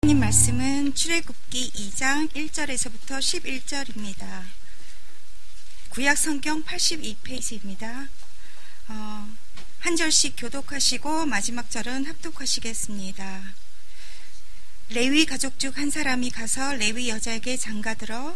하나님 말씀은 출애굽기 2장 1절에서부터 11절입니다. 구약 성경 82페이지입니다. 한 절씩 교독하시고 마지막 절은 합독하시겠습니다. 레위 가족 중 한 사람이 가서 레위 여자에게 장가들어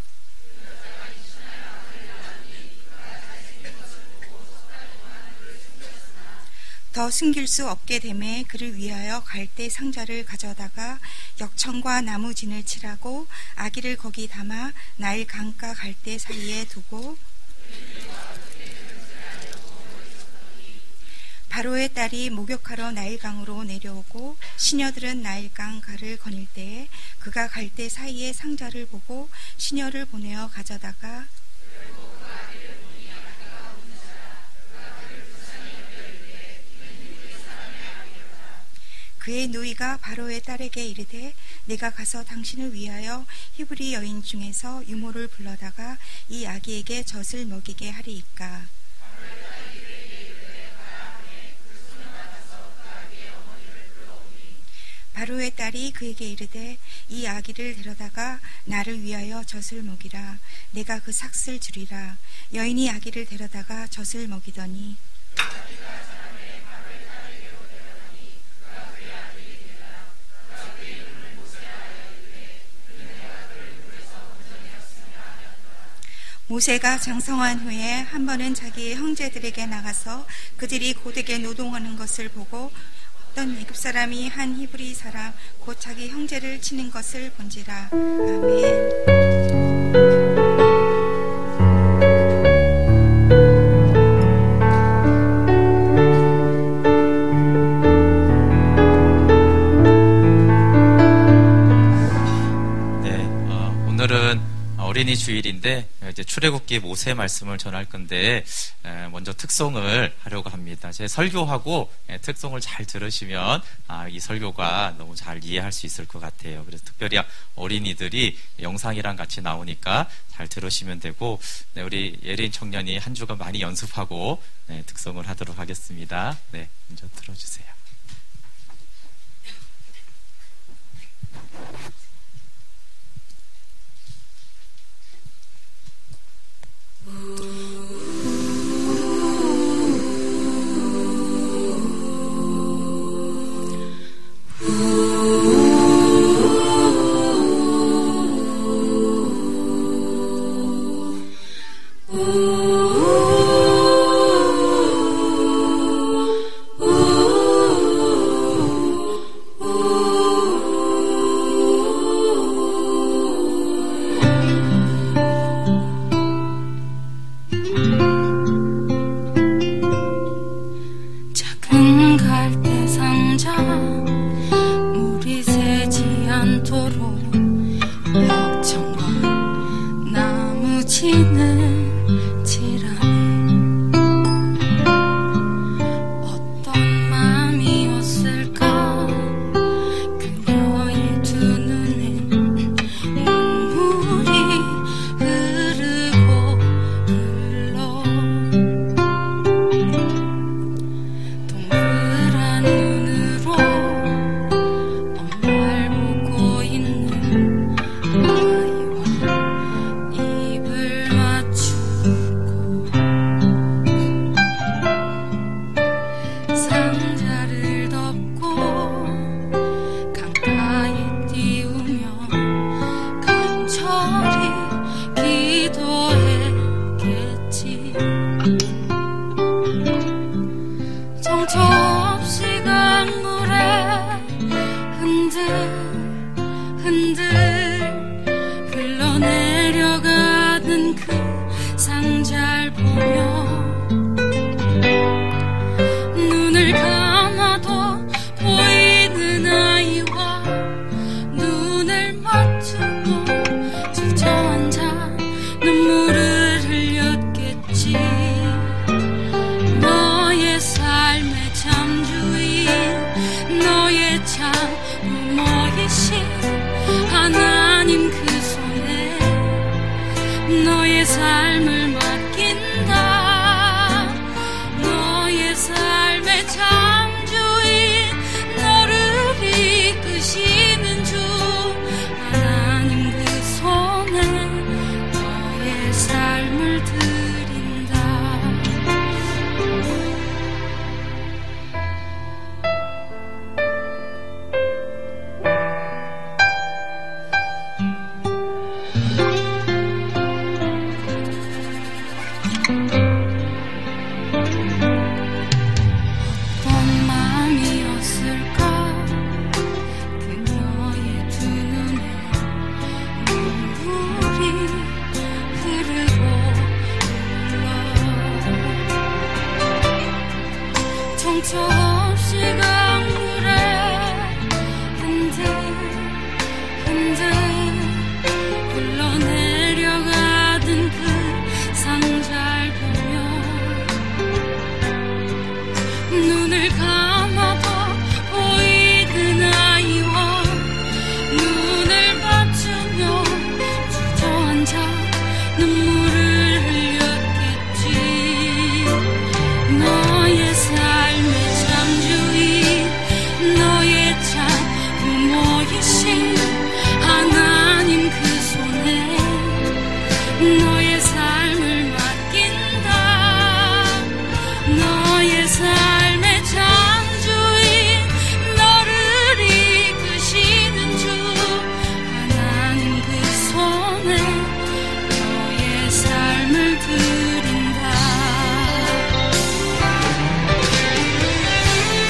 더 숨길 수 없게 되매 그를 위하여 갈대 상자를 가져다가 역청과 나무진을 칠하고 아기를 거기 담아 나일 강가 갈대 사이에 두고 바로의 딸이 목욕하러 나일강으로 내려오고 시녀들은 나일강 가를 거닐 때에 그가 갈대 사이에 상자를 보고 시녀를 보내어 가져다가 그의 누이가 바로의 딸에게 이르되 내가 가서 당신을 위하여 히브리 여인 중에서 유모를 불러다가 이 아기에게 젖을 먹이게 하리이까. 바로의 딸이 그에게 이르되 이 아기를 데려다가 나를 위하여 젖을 먹이라. 내가 그 삭슬 주리라. 여인이 아기를 데려다가 젖을 먹이더니 모세가 장성한 후에 한 번은 자기의 형제들에게 나가서 그들이 고되게 노동하는 것을 보고 어떤 애굽 사람이 한 히브리 사람 곧 자기 형제를 치는 것을 본지라. 아멘. 어린이 주일인데 이제 출애굽기 모세 말씀을 전할 건데 먼저 특송을 하려고 합니다. 제 설교하고 특송을 잘 들으시면 이 설교가 너무 잘 이해할 수 있을 것 같아요. 그래서 특별히 어린이들이 영상이랑 같이 나오니까 잘 들으시면 되고 우리 예린 청년이 한 주간 많이 연습하고 특송을 하도록 하겠습니다. 네, 먼저 들어주세요. 너의 참 부모이신 하나님 눈물을 흘렸겠지. 너의 삶의 참주인, 너의 참 부모이신 하나님 그 손에 너의 삶을 맡긴다. 너의 삶의 창조인, 너를 이끄시는 주 하나님 그 손에 너의 삶을 드린다.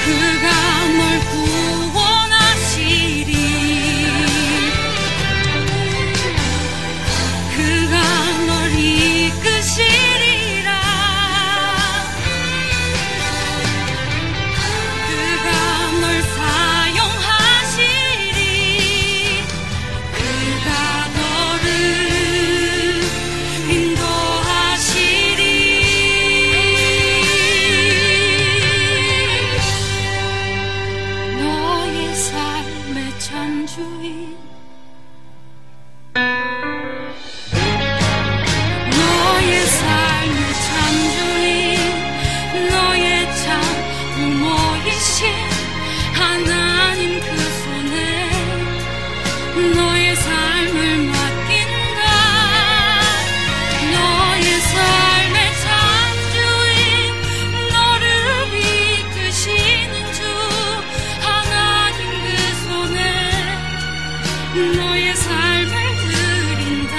그가 널 구원하시리. 그가 널 이끄시리라. 그가 널 사용하시리. 그가 너를 인도하시리. 너의 삶의 창조인, 너의 삶의 창조인, 너의 참 부모이신 하나님 그 손에 너의 삶을 맡긴다. 너의 삶의 창조인, 너를 이끄시는 주 하나님 그 손에 너의 삶을 드린다.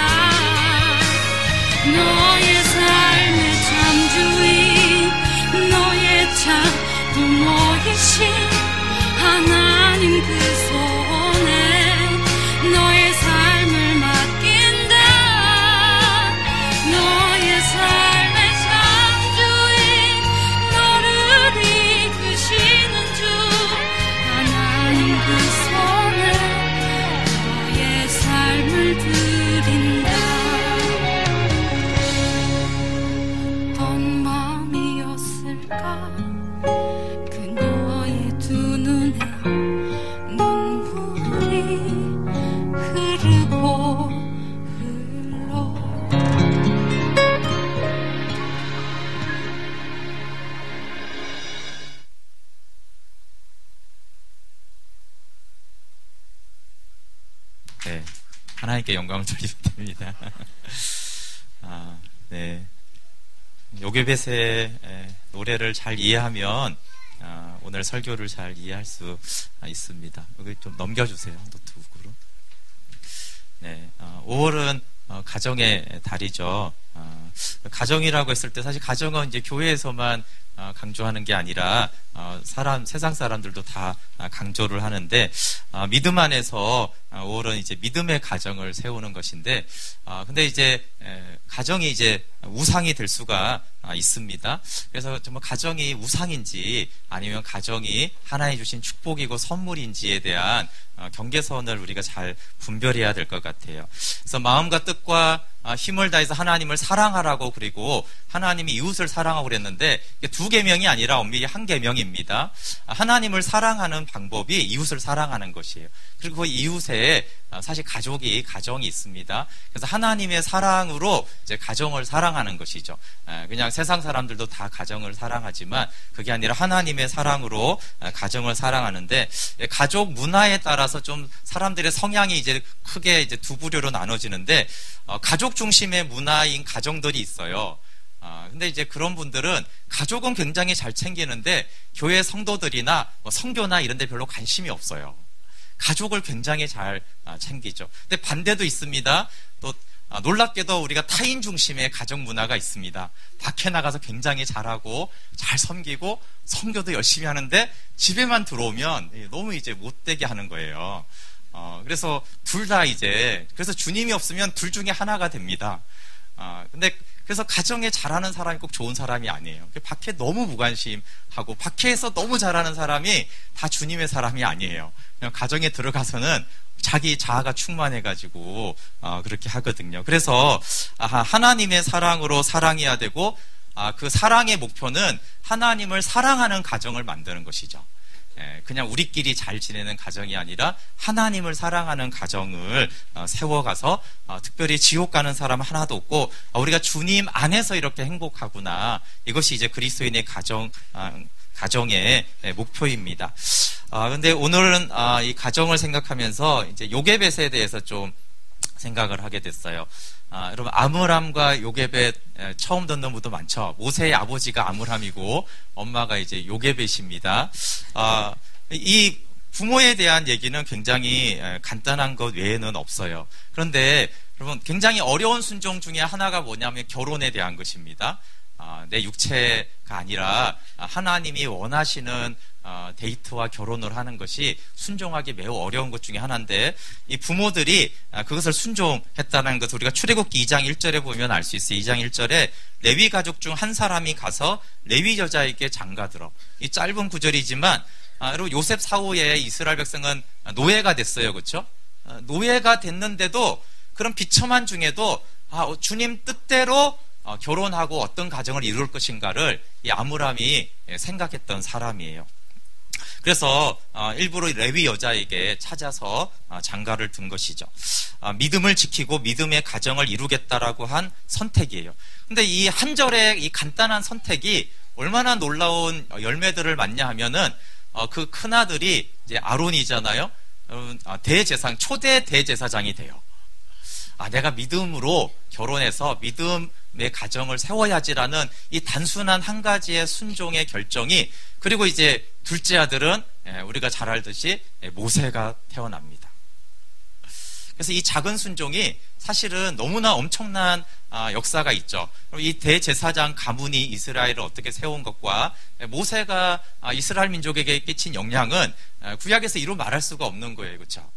너의 삶의 참주인, 너의 참 부모이신 하나님 그 손에 너의 삶을 맡긴다. 너의 삶의 창조인, 너를 이끄시는 주 하나님 그 손에 너의 삶을 드린다. 어떤 마음이었을까 그 너의 두 눈에 눈물이 흐르고 흘러. 네, 하나님께 영광을 돌리면 됩니다. 네. 요괴벳의 노래를 잘 이해하면 오늘 설교를 잘 이해할 수 있습니다. 여기 좀 넘겨주세요, 노트북으로. 네, 5월은 가정의 달이죠. 가정이라고 했을 때 사실 가정은 이제 교회에서만 강조하는 게 아니라 세상 사람들도 다 강조를 하는데, 믿음 안에서 5월은 이제 믿음의 가정을 세우는 것인데, 근데 이제 가정이 이제 우상이 될 수가 있습니다. 그래서 정말 가정이 우상인지 아니면 가정이 하나님 주신 축복이고 선물인지에 대한 경계선을 우리가 잘 분별해야 될 것 같아요. 그래서 마음과 뜻과 힘을 다해서 하나님을 사랑하라고, 그리고 하나님이 이웃을 사랑하고 그랬는데 이게 두 계명이 아니라 엄밀히 한 계명입니다. 하나님을 사랑하는 방법이 이웃을 사랑하는 것이에요. 그리고 그 이웃에 사실 가정이 있습니다. 그래서 하나님의 사랑으로 이제 가정을 사랑하는 것이죠. 그냥 세상 사람들도 다 가정을 사랑하지만 그게 아니라 하나님의 사랑으로 가정을 사랑하는데, 가족 문화에 따라서 좀 사람들의 성향이 이제 크게 이제 두 부류로 나눠지는데, 가족 중심의 문화인 가정들이 있어요. 근데 이제 그런 분들은 가족은 굉장히 잘 챙기는데 교회 성도들이나 성교나 이런 데 별로 관심이 없어요. 가족을 굉장히 잘 챙기죠. 근데 반대도 있습니다. 또 놀랍게도 우리가 타인 중심의 가정 문화가 있습니다. 밖에 나가서 굉장히 잘하고 잘 섬기고 성교도 열심히 하는데 집에만 들어오면 너무 이제 못되게 하는 거예요. 그래서 둘 다 그래서 주님이 없으면 둘 중에 하나가 됩니다. 근데 그래서 가정에 잘하는 사람이 꼭 좋은 사람이 아니에요. 밖에 너무 무관심하고 밖에서 너무 잘하는 사람이 다 주님의 사람이 아니에요. 그냥 가정에 들어가서는 자기 자아가 충만해가지고 그렇게 하거든요. 그래서 하나님의 사랑으로 사랑해야 되고, 그 사랑의 목표는 하나님을 사랑하는 가정을 만드는 것이죠. 그냥 우리끼리 잘 지내는 가정이 아니라 하나님을 사랑하는 가정을 세워가서 특별히 지옥 가는 사람 하나도 없고 우리가 주님 안에서 이렇게 행복하구나. 이것이 이제 그리스도인의 가정의 목표입니다. 근데 오늘은 이 가정을 생각하면서 이제 요게벳에 대해서 좀 생각을 하게 됐어요. 여러분, 아므람과 요게벳 처음 듣는 분도 많죠. 모세의 아버지가 아므람이고 엄마가 이제 요게벳입니다. 이 부모에 대한 얘기는 굉장히 간단한 것 외에는 없어요. 그런데 여러분, 굉장히 어려운 순종 중에 하나가 뭐냐면 결혼에 대한 것입니다. 내 육체가 아니라 하나님이 원하시는 데이트와 결혼을 하는 것이 순종하기 매우 어려운 것 중에 하나인데, 이 부모들이 그것을 순종했다는 것을 우리가 출애굽기 2장 1절에 보면 알 수 있어요. 2장 1절에 레위 가족 중 한 사람이 가서 레위 여자에게 장가들어. 이 짧은 구절이지만 여러분, 요셉 사후에 이스라엘 백성은 노예가 됐어요. 그렇죠? 노예가 됐는데도 그런 비참한 중에도 주님 뜻대로 결혼하고 어떤 가정을 이룰 것인가를 이 아므람이 생각했던 사람이에요. 그래서 일부러 레위 여자에게 찾아서 장가를 든 것이죠. 믿음을 지키고 믿음의 가정을 이루겠다라고 한 선택이에요. 근데 이 한 절의 이 간단한 선택이 얼마나 놀라운 열매들을 맞냐 하면은 그 큰아들이 이제 아론이잖아요. 대제사장, 초대 대제사장이 돼요. 내가 믿음으로 결혼해서 믿음의 가정을 세워야지라는 이 단순한 한 가지의 순종의 결정이, 그리고 이제 둘째 아들은 우리가 잘 알듯이 모세가 태어납니다. 그래서 이 작은 순종이 사실은 너무나 엄청난 역사가 있죠. 이 대제사장 가문이 이스라엘을 어떻게 세운 것과 모세가 이스라엘 민족에게 끼친 영향은 구약에서 이루 말할 수가 없는 거예요. 그렇죠?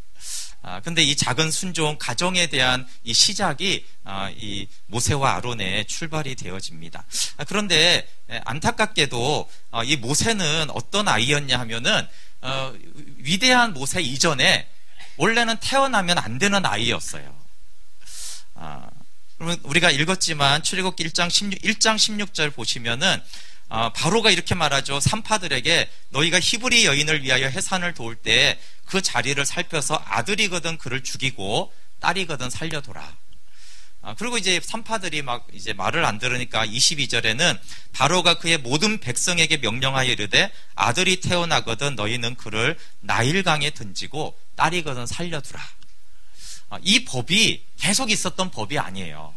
근데 이 작은 순종, 가정에 대한 이 시작이 이 모세와 아론의 출발이 되어집니다. 그런데 안타깝게도 이 모세는 어떤 아이였냐 하면은 위대한 모세 이전에 원래는 태어나면 안 되는 아이였어요. 그러면 우리가 읽었지만 출애굽기 1장 16절 보시면은 바로가 이렇게 말하죠. 산파들에게 너희가 히브리 여인을 위하여 해산을 도울 때 그 자리를 살펴서 아들이거든 그를 죽이고 딸이거든 살려둬라. 그리고 이제 산파들이 막 이제 말을 안 들으니까 22절에는 바로가 그의 모든 백성에게 명령하여 이르되 아들이 태어나거든 너희는 그를 나일강에 던지고 딸이거든 살려두라. 이 법이 계속 있었던 법이 아니에요.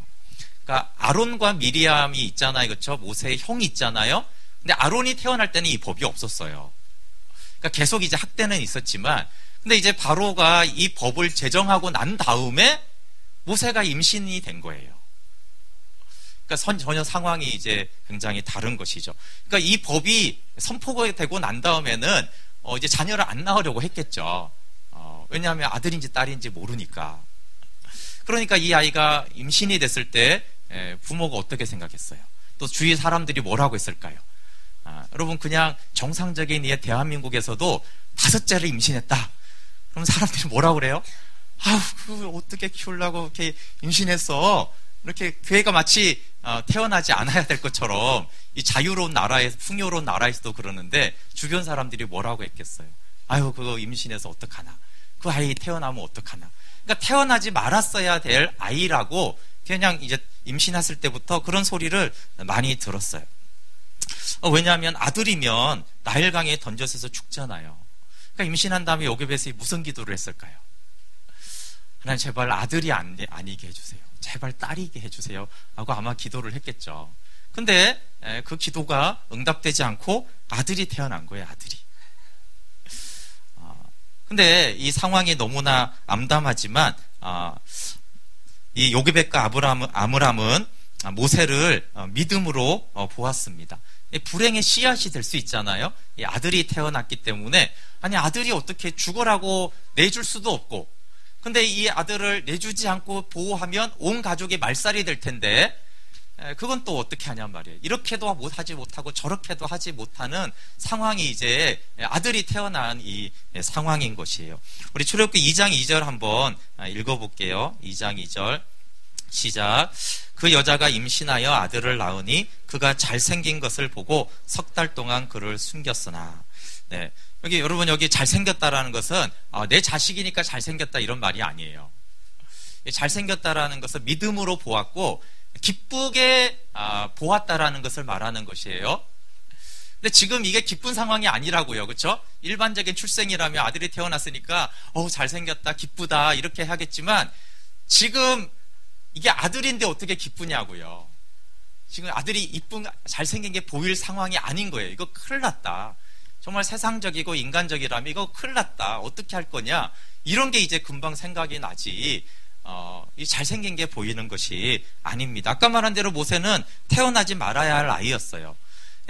그러니까 아론과 미리암이 있잖아요. 그렇죠? 모세의 형이 있잖아요. 근데 아론이 태어날 때는 이 법이 없었어요. 그러니까 계속 이제 학대는 있었지만, 근데 이제 바로가 이 법을 제정하고 난 다음에 모세가 임신이 된 거예요. 그러니까 전혀 상황이 이제 굉장히 다른 것이죠. 그러니까 이 법이 선포가 되고 난 다음에는 이제 자녀를 안 낳으려고 했겠죠. 왜냐하면 아들인지 딸인지 모르니까. 그러니까 이 아이가 임신이 됐을 때 부모가 어떻게 생각했어요? 또 주위 사람들이 뭐라고 했을까요? 여러분, 그냥 정상적인 이 대한민국에서도 5째를 임신했다. 그럼 사람들이 뭐라고 그래요? 그걸 어떻게 키우려고 이렇게 임신했어? 이렇게 교회가 마치 태어나지 않아야 될 것처럼 이 자유로운 나라에서, 풍요로운 나라에서도 그러는데 주변 사람들이 뭐라고 했겠어요? 그거 임신해서 어떡하나? 그 아이 태어나면 어떡하나? 그러니까 태어나지 말았어야 될 아이라고 그냥 이제 임신했을 때부터 그런 소리를 많이 들었어요. 왜냐하면 아들이면 나일강에 던져서 죽잖아요. 그러니까 임신한 다음에 요게벳이 무슨 기도를 했을까요? 하나님, 제발 아들이 아니게 해주세요. 제발 딸이게 해주세요. 하고 아마 기도를 했겠죠. 근데 그 기도가 응답되지 않고 아들이 태어난 거예요. 아들이. 근데 이 상황이 너무나 암담하지만 이 요게벳과 아므람은 모세를 믿음으로 보았습니다. 불행의 씨앗이 될 수 있잖아요. 이 아들이 태어났기 때문에, 아들이 어떻게 죽어라고 내줄 수도 없고, 근데 이 아들을 내주지 않고 보호하면 온 가족이 말살이 될 텐데, 그건 또 어떻게 하냔 말이에요. 이렇게도 하지 못하고 저렇게도 하지 못하는 상황이 이제 아들이 태어난 이 상황인 것이에요. 우리 출애굽기 2장 2절 한번 읽어볼게요. 2장 2절 시작. 그 여자가 임신하여 아들을 낳으니 그가 잘생긴 것을 보고 3달 동안 그를 숨겼으나 네. 여러분 여기 잘생겼다라는 것은 내 자식이니까 잘생겼다 이런 말이 아니에요. 잘생겼다라는 것은 믿음으로 보았고 기쁘게 보았다라는 것을 말하는 것이에요. 근데 지금 이게 기쁜 상황이 아니라고요. 그렇죠? 일반적인 출생이라면 아들이 태어났으니까 잘생겼다, 기쁘다 이렇게 하겠지만 지금 이게 아들인데 어떻게 기쁘냐고요. 지금 아들이 이쁜, 잘생긴 게 보일 상황이 아닌 거예요. 이거 큰일 났다. 정말 세상적이고 인간적이라면 이거 큰일 났다. 어떻게 할 거냐? 이런 게 이제 금방 생각이 나지. 이 잘생긴 게 보이는 것이 아닙니다. 아까 말한 대로 모세는 태어나지 말아야 할 아이였어요.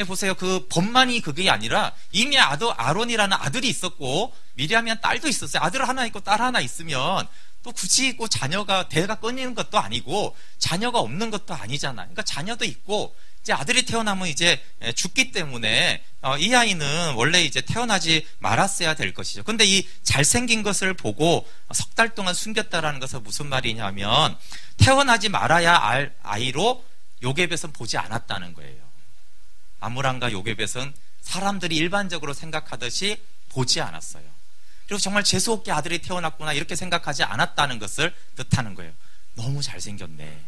보세요. 그 법만이 그게 아니라 이미 아론이라는 아들이 있었고 미리암이란 딸도 있었어요. 아들 하나 있고 딸 하나 있으면 또 굳이 자녀가 대가 끊이는 것도 아니고 자녀가 없는 것도 아니잖아요. 그러니까 자녀도 있고 이제 아들이 태어나면 이제 죽기 때문에 이 아이는 원래 이제 태어나지 말았어야 될 것이죠. 근데 이 잘생긴 것을 보고 석 달 동안 숨겼다라는 것은 무슨 말이냐면 태어나지 말아야 할 아이로 요게벳은 보지 않았다는 거예요. 아므람과 요게벳은 사람들이 일반적으로 생각하듯이 보지 않았어요. 그리고 정말 재수없게 아들이 태어났구나 이렇게 생각하지 않았다는 것을 뜻하는 거예요. 너무 잘생겼네.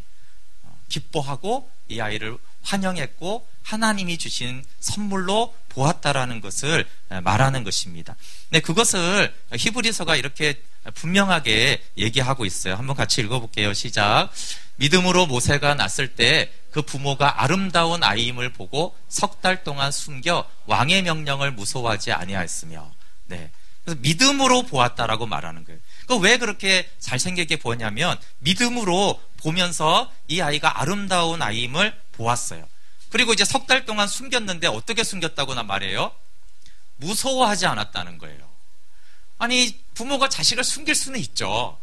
기뻐하고 이 아이를 환영했고 하나님이 주신 선물로 보았다라는 것을 말하는 것입니다. 네, 그것을 히브리서가 이렇게 분명하게 얘기하고 있어요. 한번 같이 읽어볼게요. 시작. 믿음으로 모세가 났을 때 그 부모가 아름다운 아이임을 보고 석 달 동안 숨겨 왕의 명령을 무서워하지 아니하였으며, 네, 그래서 믿음으로 보았다라고 말하는 거예요. 왜 그렇게 잘생기게 보았냐면 믿음으로 보면서 이 아이가 아름다운 아이임을 보았어요. 그리고 이제 석 달 동안 숨겼는데 어떻게 숨겼다고나 말해요? 무서워하지 않았다는 거예요. 아니, 부모가 자식을 숨길 수는 있죠.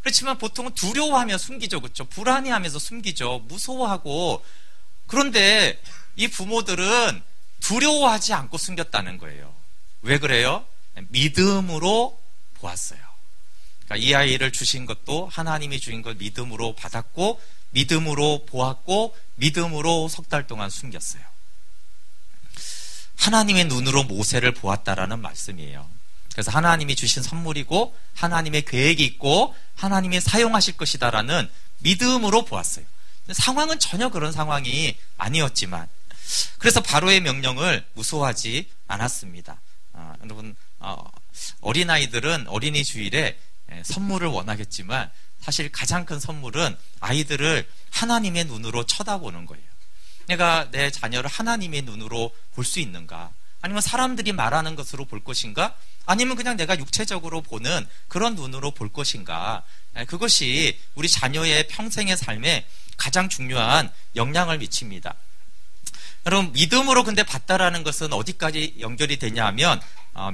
그렇지만 보통은 두려워하며 숨기죠. 그렇죠? 불안해하면서 숨기죠. 무서워하고. 그런데 이 부모들은 두려워하지 않고 숨겼다는 거예요. 왜 그래요? 믿음으로 보았어요. 그러니까 이 아이를 주신 것도 하나님이 주신 것 믿음으로 받았고 믿음으로 보았고 믿음으로 석 달 동안 숨겼어요. 하나님의 눈으로 모세를 보았다라는 말씀이에요. 그래서 하나님이 주신 선물이고 하나님의 계획이 있고 하나님이 사용하실 것이다라는 믿음으로 보았어요. 상황은 전혀 그런 상황이 아니었지만 그래서 바로의 명령을 무서워하지 않았습니다. 여러분 어린아이들은 어린이 주일에 선물을 원하겠지만 사실 가장 큰 선물은 아이들을 하나님의 눈으로 쳐다보는 거예요. 내가 내 자녀를 하나님의 눈으로 볼 수 있는가? 아니면 사람들이 말하는 것으로 볼 것인가? 아니면 그냥 내가 육체적으로 보는 그런 눈으로 볼 것인가? 그것이 우리 자녀의 평생의 삶에 가장 중요한 영향을 미칩니다. 여러분, 믿음으로 근데 봤다라는 것은 어디까지 연결이 되냐 하면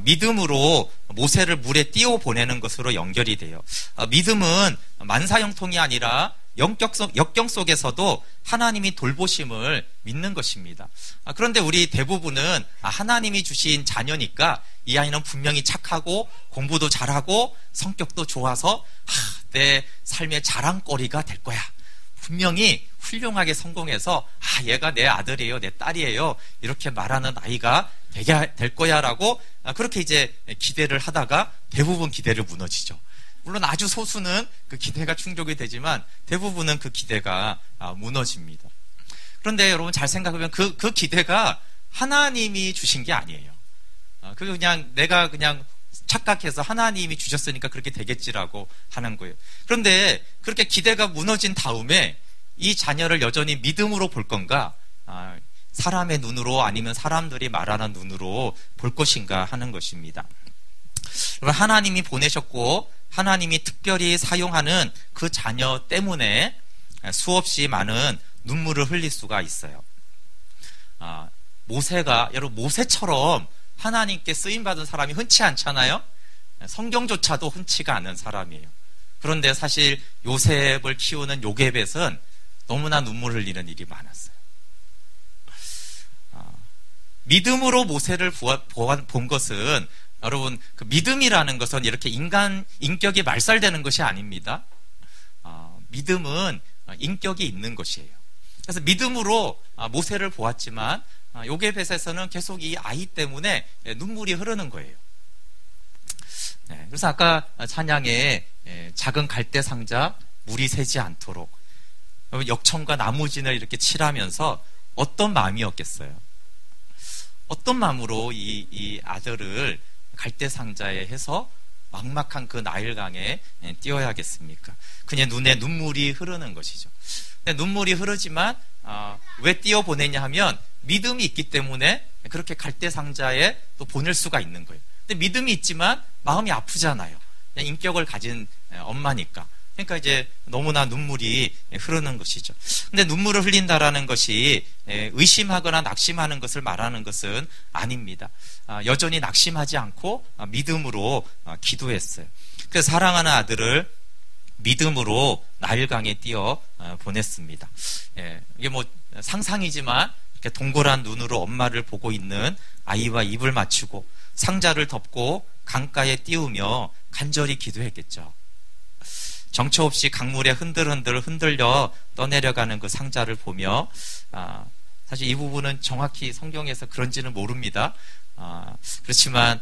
믿음으로 모세를 물에 띄워 보내는 것으로 연결이 돼요. 믿음은 만사형통이 아니라 역경 속에서도 하나님이 돌보심을 믿는 것입니다. 그런데 우리 대부분은 하나님이 주신 자녀니까 이 아이는 분명히 착하고 공부도 잘하고 성격도 좋아서 내 삶의 자랑거리가 될 거야. 분명히 훌륭하게 성공해서 얘가 내 아들이에요, 내 딸이에요 이렇게 말하는 아이가 되게 될 거야 라고 그렇게 이제 기대를 하다가 대부분 기대를 무너지죠. 물론 아주 소수는 그 기대가 충족이 되지만 대부분은 그 기대가 무너집니다. 그런데 여러분 잘 생각하면 그 기대가 하나님이 주신 게 아니에요. 그게 그냥 내가 그냥 착각해서 하나님이 주셨으니까 그렇게 되겠지라고 하는 거예요. 그런데 그렇게 기대가 무너진 다음에 이 자녀를 여전히 믿음으로 볼 건가? 사람의 눈으로 아니면 사람들이 말하는 눈으로 볼 것인가 하는 것입니다. 하나님이 보내셨고 하나님이 특별히 사용하는 그 자녀 때문에 수없이 많은 눈물을 흘릴 수가 있어요. 여러분 모세처럼 하나님께 쓰임받은 사람이 흔치 않잖아요. 성경조차도 흔치가 않은 사람이에요. 그런데 사실 요셉을 키우는 요게벳은 너무나 눈물 흘리는 일이 많았어요. 믿음으로 모세를 본 것은 여러분 그 믿음이라는 것은 이렇게 인간 인격이 말살되는 것이 아닙니다. 믿음은 인격이 있는 것이에요. 그래서 믿음으로 모세를 보았지만 요게벳에서는 계속 이 아이 때문에 눈물이 흐르는 거예요. 그래서 아까 찬양에 작은 갈대 상자 물이 새지 않도록 역청과 나무진을 이렇게 칠하면서 어떤 마음이었겠어요? 어떤 마음으로 이 아들을 갈대 상자에 해서 막막한 그 나일강에 띄워야겠습니까? 그냥 눈에 눈물이 흐르는 것이죠. 근데 눈물이 흐르지만 왜 띄워 보내냐 하면 믿음이 있기 때문에 그렇게 갈대 상자에 또 보낼 수가 있는 거예요. 근데 믿음이 있지만 마음이 아프잖아요. 그냥 인격을 가진 엄마니까. 그러니까 이제 너무나 눈물이 흐르는 것이죠. 근데 눈물을 흘린다라는 것이 의심하거나 낙심하는 것을 말하는 것은 아닙니다. 여전히 낙심하지 않고 믿음으로 기도했어요. 그래서 사랑하는 아들을 믿음으로 나일강에 띄워 보냈습니다. 이게 뭐 상상이지만 이렇게 동그란 눈으로 엄마를 보고 있는 아이와 입을 맞추고 상자를 덮고 강가에 띄우며 간절히 기도했겠죠. 정처 없이 강물에 흔들려 떠내려가는 그 상자를 보며 사실 이 부분은 정확히 성경에서 그런지는 모릅니다. 그렇지만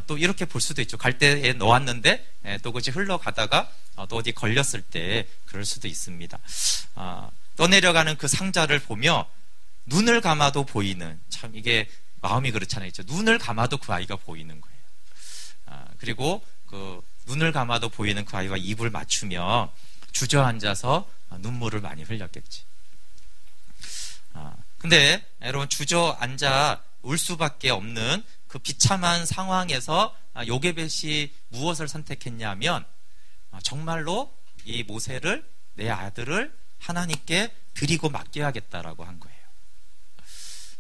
또 이렇게 볼 수도 있죠. 갈대에 넣었는데 또 그것이 흘러가다가 또 어디 걸렸을 때 그럴 수도 있습니다. 떠내려가는 그 상자를 보며 눈을 감아도 보이는, 참 이게 마음이 그렇잖아요. 눈을 감아도 그 아이가 보이는 거예요. 그리고 그 눈을 감아도 보이는 그 아이와 입을 맞추며 주저앉아서 눈물을 많이 흘렸겠지. 근데 여러분, 주저앉아 울 수밖에 없는 그 비참한 상황에서 요게벳이 무엇을 선택했냐면 정말로 이 모세를, 내 아들을 하나님께 드리고 맡겨야겠다라고 한 거예요.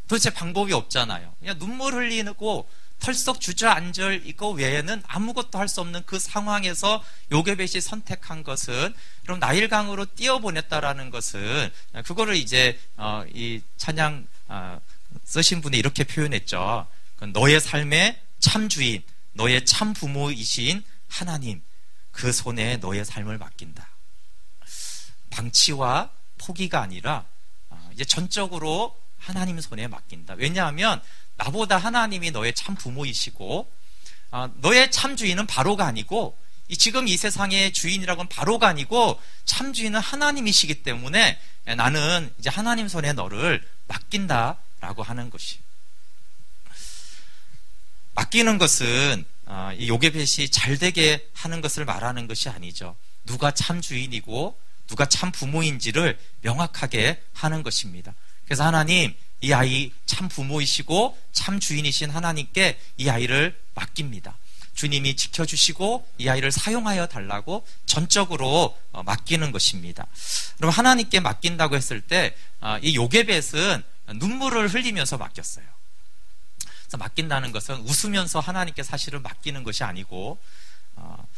도대체 방법이 없잖아요. 그냥 눈물 흘리고 털썩 주저앉을 이거 외에는 아무것도 할 수 없는 그 상황에서 요게벳이 선택한 것은, 그럼 나일강으로 띄워보냈다라는 것은, 그거를 이제 이 찬양 쓰신 분이 이렇게 표현했죠. 너의 삶의 참 주인, 너의 참 부모이신 하나님, 그 손에 너의 삶을 맡긴다. 방치와 포기가 아니라 이제 전적으로 하나님 손에 맡긴다. 왜냐하면 나보다 하나님이 너의 참 부모이시고 너의 참 주인은 바로가 아니고, 지금 이 세상의 주인이라고는 바로가 아니고 참 주인은 하나님이시기 때문에 나는 이제 하나님 손에 너를 맡긴다라고 하는 것이. 맡기는 것은 이 요게벳이 잘되게 하는 것을 말하는 것이 아니죠. 누가 참 주인이고 누가 참 부모인지를 명확하게 하는 것입니다. 그래서 하나님, 이 아이 참 부모이시고 참 주인이신 하나님께 이 아이를 맡깁니다. 주님이 지켜주시고 이 아이를 사용하여 달라고 전적으로 맡기는 것입니다. 그럼 하나님께 맡긴다고 했을 때 이 요게벳은 눈물을 흘리면서 맡겼어요. 그래서 맡긴다는 것은 웃으면서 하나님께 사실은 맡기는 것이 아니고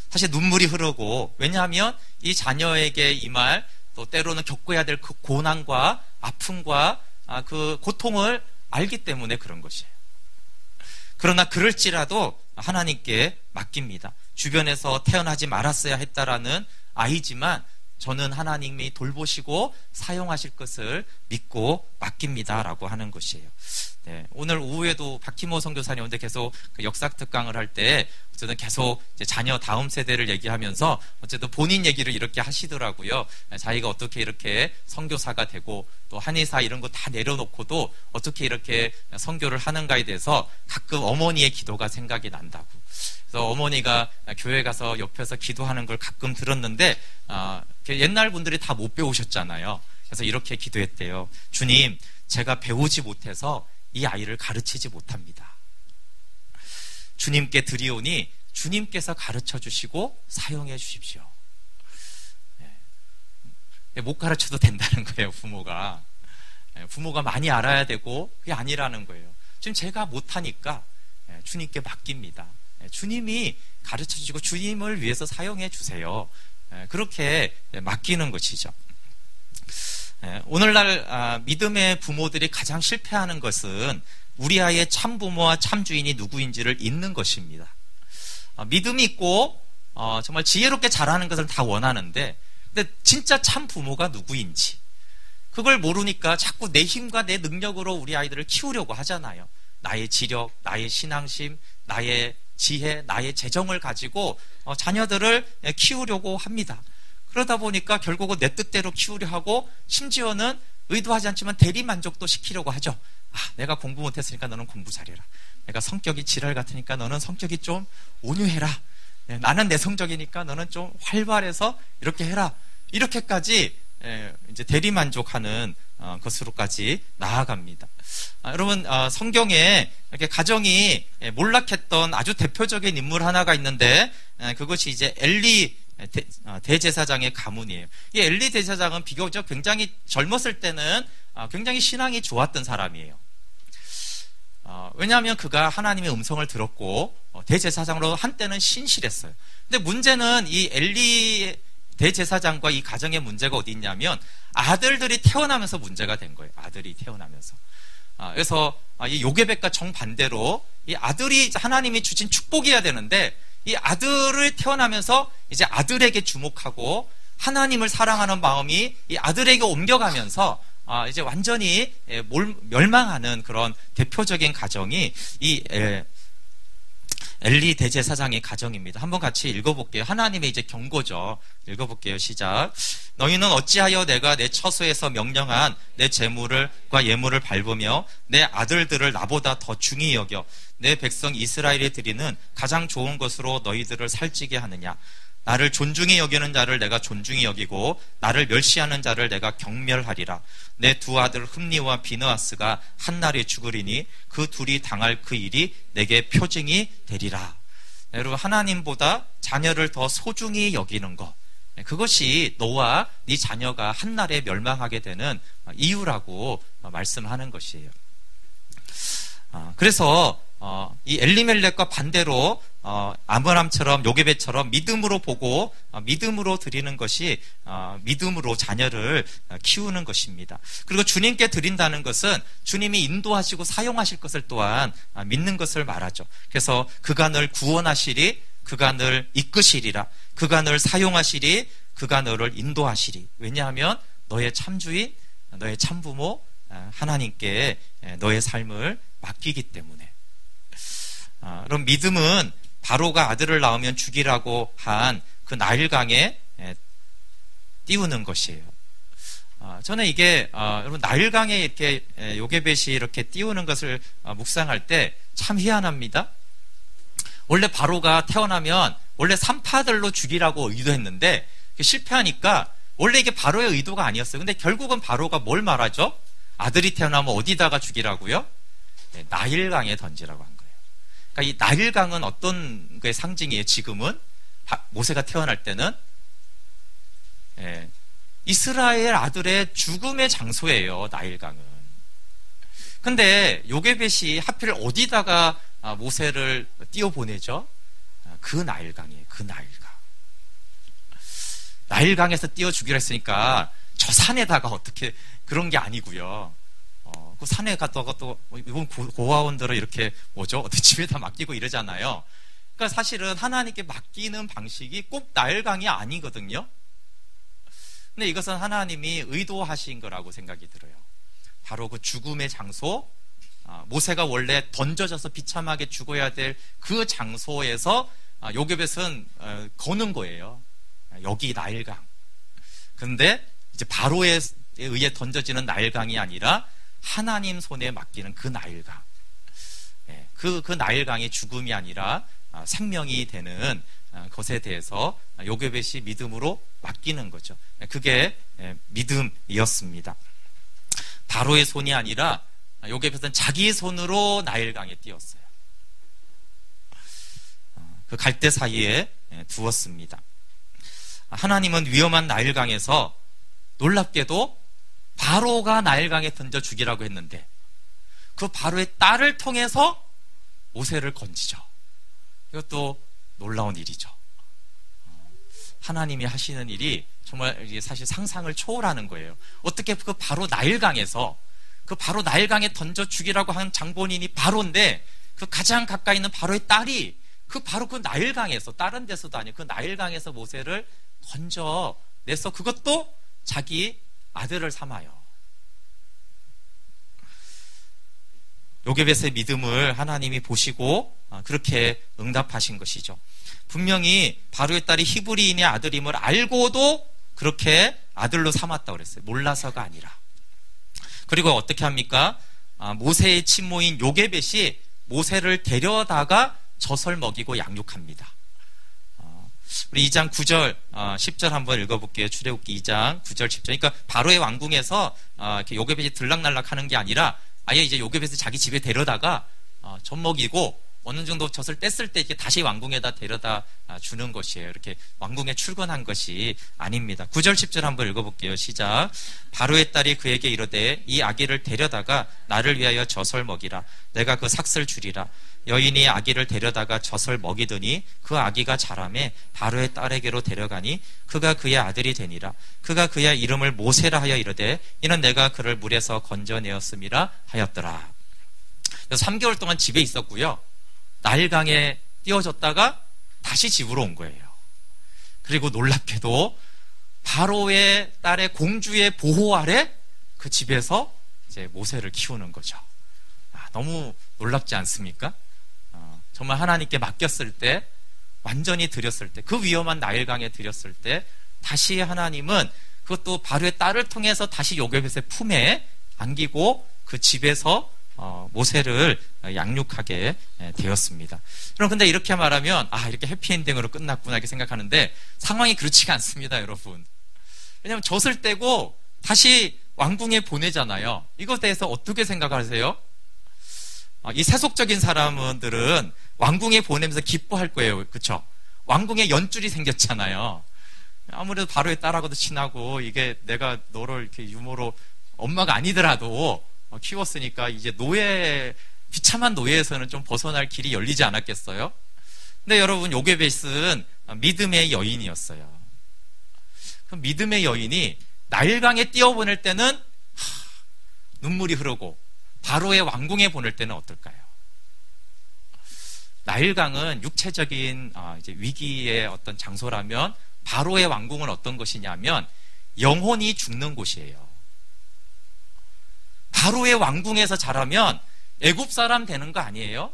사실 눈물이 흐르고, 왜냐하면 이 자녀에게 임할, 또 때로는 겪어야 될 그 고난과 아픔과 그 고통을 알기 때문에 그런 것이에요. 그러나 그럴지라도 하나님께 맡깁니다. 주변에서 태어나지 말았어야 했다라는 아이지만 저는 하나님이 돌보시고 사용하실 것을 믿고 맡깁니다라고 하는 것이에요. 네, 오늘 오후에도 박희모 선교사님 오는데 계속 그 역사 특강을 할 때 어쨌든 계속 이제 자녀 다음 세대를 얘기하면서 어쨌든 본인 얘기를 이렇게 하시더라고요. 자기가 어떻게 이렇게 선교사가 되고 또 한의사 이런 거 다 내려놓고도 어떻게 이렇게 선교를 하는가에 대해서 가끔 어머니의 기도가 생각이 난다고. 그래서 어머니가 교회 가서 옆에서 기도하는 걸 가끔 들었는데 옛날 분들이 다 못 배우셨잖아요. 그래서 이렇게 기도했대요. 주님, 제가 배우지 못해서 이 아이를 가르치지 못합니다. 주님께 드리오니 주님께서 가르쳐 주시고 사용해 주십시오. 못 가르쳐도 된다는 거예요, 부모가. 부모가 많이 알아야 되고 그게 아니라는 거예요. 지금 제가 못하니까 주님께 맡깁니다. 주님이 가르쳐 주시고 주님을 위해서 사용해 주세요. 그렇게 맡기는 것이죠. 오늘날 믿음의 부모들이 가장 실패하는 것은 우리 아이의 참 부모와 참 주인이 누구인지를 잊는 것입니다. 믿음이 있고 정말 지혜롭게 자라는 것을 다 원하는데, 근데 진짜 참 부모가 누구인지, 그걸 모르니까 자꾸 내 힘과 내 능력으로 우리 아이들을 키우려고 하잖아요. 나의 지력, 나의 신앙심, 나의 지혜, 나의 재정을 가지고 자녀들을 키우려고 합니다. 그러다 보니까 결국은 내 뜻대로 키우려 하고 심지어는 의도하지 않지만 대리만족도 시키려고 하죠. 내가 공부 못했으니까 너는 공부 잘해라. 내가 성격이 지랄 같으니까 너는 성격이 좀 온유해라. 나는 내성적이니까 너는 좀 활발해서 이렇게 해라. 이렇게까지 이제 대리만족하는 것으로까지 나아갑니다. 여러분, 성경에 이렇게 가정이 몰락했던 아주 대표적인 인물 하나가 있는데 그것이 이제 엘리 대제사장의 가문이에요. 이 엘리 대제사장은 비교적 굉장히 젊었을 때는 굉장히 신앙이 좋았던 사람이에요. 왜냐하면 그가 하나님의 음성을 들었고 대제사장으로 한때는 신실했어요. 근데 문제는 이 엘리 대제사장과 이 가정의 문제가 어디 있냐면 아들들이 태어나면서 문제가 된 거예요. 아들이 태어나면서. 그래서 이 요게벳과 정반대로 이 아들이 하나님이 주신 축복이어야 되는데 이 아들을 태어나면서 이제 아들에게 주목하고 하나님을 사랑하는 마음이 이 아들에게 옮겨가면서 이제 완전히 멸망하는 그런 대표적인 가정이 이 엘리 대제사장의 가정입니다. 한번 같이 읽어볼게요. 하나님의 이제 경고죠. 읽어볼게요. 시작. 너희는 어찌하여 내가 내 처소에서 명령한 내 재물과 예물을 밟으며 내 아들들을 나보다 더 중히 여겨 내 백성 이스라엘이 드리는 가장 좋은 것으로 너희들을 살찌게 하느냐. 나를 존중히 여기는 자를 내가 존중히 여기고 나를 멸시하는 자를 내가 경멸하리라. 내 두 아들 흠니와 비느하스가 한날에 죽으리니 그 둘이 당할 그 일이 내게 표징이 되리라. 여러분, 하나님보다 자녀를 더 소중히 여기는 것, 그것이 너와 네 자녀가 한날에 멸망하게 되는 이유라고 말씀하는 것이에요. 그래서 이 엘리멜렉과 반대로 아브람처럼 요게벳처럼 믿음으로 보고 믿음으로 드리는 것이 믿음으로 자녀를 키우는 것입니다. 그리고 주님께 드린다는 것은 주님이 인도하시고 사용하실 것을 또한 믿는 것을 말하죠. 그래서 그가 널 구원하시리, 그가 널 이끄시리라, 그가 널 사용하시리, 그가 너를 인도하시리. 왜냐하면 너의 참주인, 너의 참부모 하나님께 너의 삶을 맡기기 때문에. 그럼 믿음은 바로가 아들을 낳으면 죽이라고 한 그 나일강에 띄우는 것이에요. 저는 이게 여러분 나일강에 이렇게 요게벳이 이렇게 띄우는 것을 묵상할 때 참 희한합니다. 원래 바로가 태어나면 원래 산파들로 죽이라고 의도했는데 실패하니까 원래 이게 바로의 의도가 아니었어요. 근데 결국은 바로가 뭘 말하죠? 아들이 태어나면 어디다가 죽이라고요? 나일강에 던지라고 한 거예요. 그러니까 이 나일강은 어떤 게 상징이에요? 지금은 모세가 태어날 때는 이스라엘 아들의 죽음의 장소예요. 나일강은. 근데 요게벳이 하필 어디다가 모세를 띄워보내죠? 그 나일강이에요. 그 나일강. 나일강에서 띄워 주기로 했으니까 저 산에다가 어떻게 그런 게 아니고요. 그 산에 갔다가 또 이번 고아원들을 이렇게 어디 집에다 맡기고 이러잖아요. 그러니까 사실은 하나님께 맡기는 방식이 꼭 나일강이 아니거든요. 근데 이것은 하나님이 의도하신 거라고 생각이 들어요. 바로 그 죽음의 장소, 모세가 원래 던져져서 비참하게 죽어야 될 그 장소에서 요게벳은 거는 거예요. 여기 나일강. 그런데 이제 바로에 의해 던져지는 나일강이 아니라 하나님 손에 맡기는 그 나일강. 그 나일강이 죽음이 아니라 생명이 되는 것에 대해서 요게벳이 믿음으로 맡기는 거죠. 그게 믿음이었습니다. 바로의 손이 아니라 요게벳은 자기 손으로 나일강에 띄웠어요. 그 갈대 사이에 두었습니다. 하나님은 위험한 나일강에서 놀랍게도 바로가 나일강에 던져 죽이라고 했는데 그 바로의 딸을 통해서 모세를 건지죠. 이것도 놀라운 일이죠. 하나님이 하시는 일이 정말 사실 상상을 초월하는 거예요. 어떻게 그 바로 나일강에서 그 바로 나일강에 던져 죽이라고 한 장본인이 바로인데 그 가장 가까이 있는 바로의 딸이 바로 그 나일강에서 다른 데서도 아니고 그 나일강에서 모세를 건져내서 그것도 자기 아들을 삼아요. 요게벳의 믿음을 하나님이 보시고 그렇게 응답하신 것이죠. 분명히 바로의 딸이 히브리인의 아들임을 알고도 그렇게 아들로 삼았다고 그랬어요. 몰라서가 아니라. 그리고 어떻게 합니까? 모세의 친모인 요게벳이 모세를 데려다가 젖을 먹이고 양육합니다. 우리 2장 9절, 10절 한번 읽어볼게요. 출애굽기 2장 9절, 10절. 그러니까 바로의 왕궁에서 이렇게 요게벳이 들락날락 하는 게 아니라 아예 이제 요게벳을 자기 집에 데려다가 젖 먹이고 어느 정도 젖을 뗐을 때 이렇게 다시 왕궁에다 데려다 주는 것이에요. 이렇게 왕궁에 출근한 것이 아닙니다. 9절 10절 한번 읽어볼게요. 시작. 바로의 딸이 그에게 이르되 이 아기를 데려다가 나를 위하여 젖을 먹이라. 내가 그 삭슬 주리라. 여인이 아기를 데려다가 젖을 먹이더니 그 아기가 자라매 바로의 딸에게로 데려가니 그가 그의 아들이 되니라. 그가 그의 이름을 모세라 하여 이르되 이는 내가 그를 물에서 건져내었음이라 하였더라. 3개월 동안 집에 있었고요. 나일강에 띄워졌다가 다시 집으로 온 거예요. 그리고 놀랍게도 바로의 딸의 공주의 보호 아래 그 집에서 이제 모세를 키우는 거죠. 너무 놀랍지 않습니까? 정말 하나님께 맡겼을 때, 완전히 드렸을 때, 그 위험한 나일강에 드렸을 때 다시 하나님은 그것도 바로의 딸을 통해서 다시 요게벳의 품에 안기고 그 집에서 모세를 양육하게 되었습니다. 그럼 근데 이렇게 말하면 이렇게 해피엔딩으로 끝났구나 이렇게 생각하는데 상황이 그렇지가 않습니다, 여러분. 왜냐하면 젖을 떼고 다시 왕궁에 보내잖아요. 이것에 대해서 어떻게 생각하세요? 이 세속적인 사람들은 왕궁에 보내면서 기뻐할 거예요. 그렇죠? 왕궁에 연줄이 생겼잖아요. 아무래도 바로의 딸하고도 친하고 이게 내가 너를 이렇게 유모로 엄마가 아니더라도 키웠으니까 이제 비참한 노예에서는 좀 벗어날 길이 열리지 않았겠어요? 근데 여러분, 요게벳은 믿음의 여인이었어요. 그 믿음의 여인이 나일강에 띄워보낼 때는 눈물이 흐르고 바로의 왕궁에 보낼 때는 어떨까요? 나일강은 육체적인 이제 위기의 어떤 장소라면 바로의 왕궁은 어떤 것이냐면 영혼이 죽는 곳이에요. 바로의 왕궁에서 자라면 애굽 사람 되는 거 아니에요?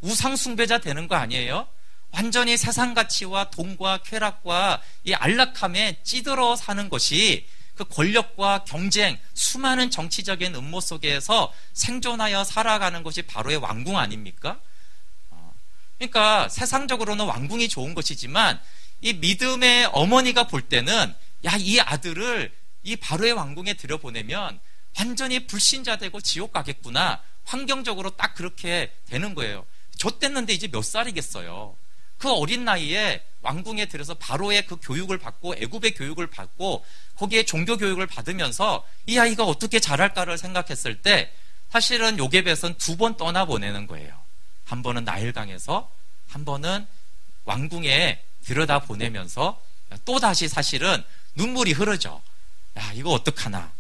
우상 숭배자 되는 거 아니에요? 완전히 세상 가치와 돈과 쾌락과 이 안락함에 찌들어 사는 것이 그 권력과 경쟁, 수많은 정치적인 음모 속에서 생존하여 살아가는 것이 바로의 왕궁 아닙니까? 그러니까 세상적으로는 왕궁이 좋은 것이지만 이 믿음의 어머니가 볼 때는 이 아들을 이 바로의 왕궁에 들여보내면 완전히 불신자 되고 지옥 가겠구나. 환경적으로 딱 그렇게 되는 거예요. 좆됐는데 이제 몇 살이겠어요. 그 어린 나이에 왕궁에 들여서 바로의 그 교육을 받고 애굽의 교육을 받고 거기에 종교 교육을 받으면서 이 아이가 어떻게 자랄까를 생각했을 때 사실은 요게벳은 2번 떠나보내는 거예요. 한 번은 나일강에서 한 번은 왕궁에 들여다보내면서 또 다시 사실은 눈물이 흐르죠. 이거 어떡하나.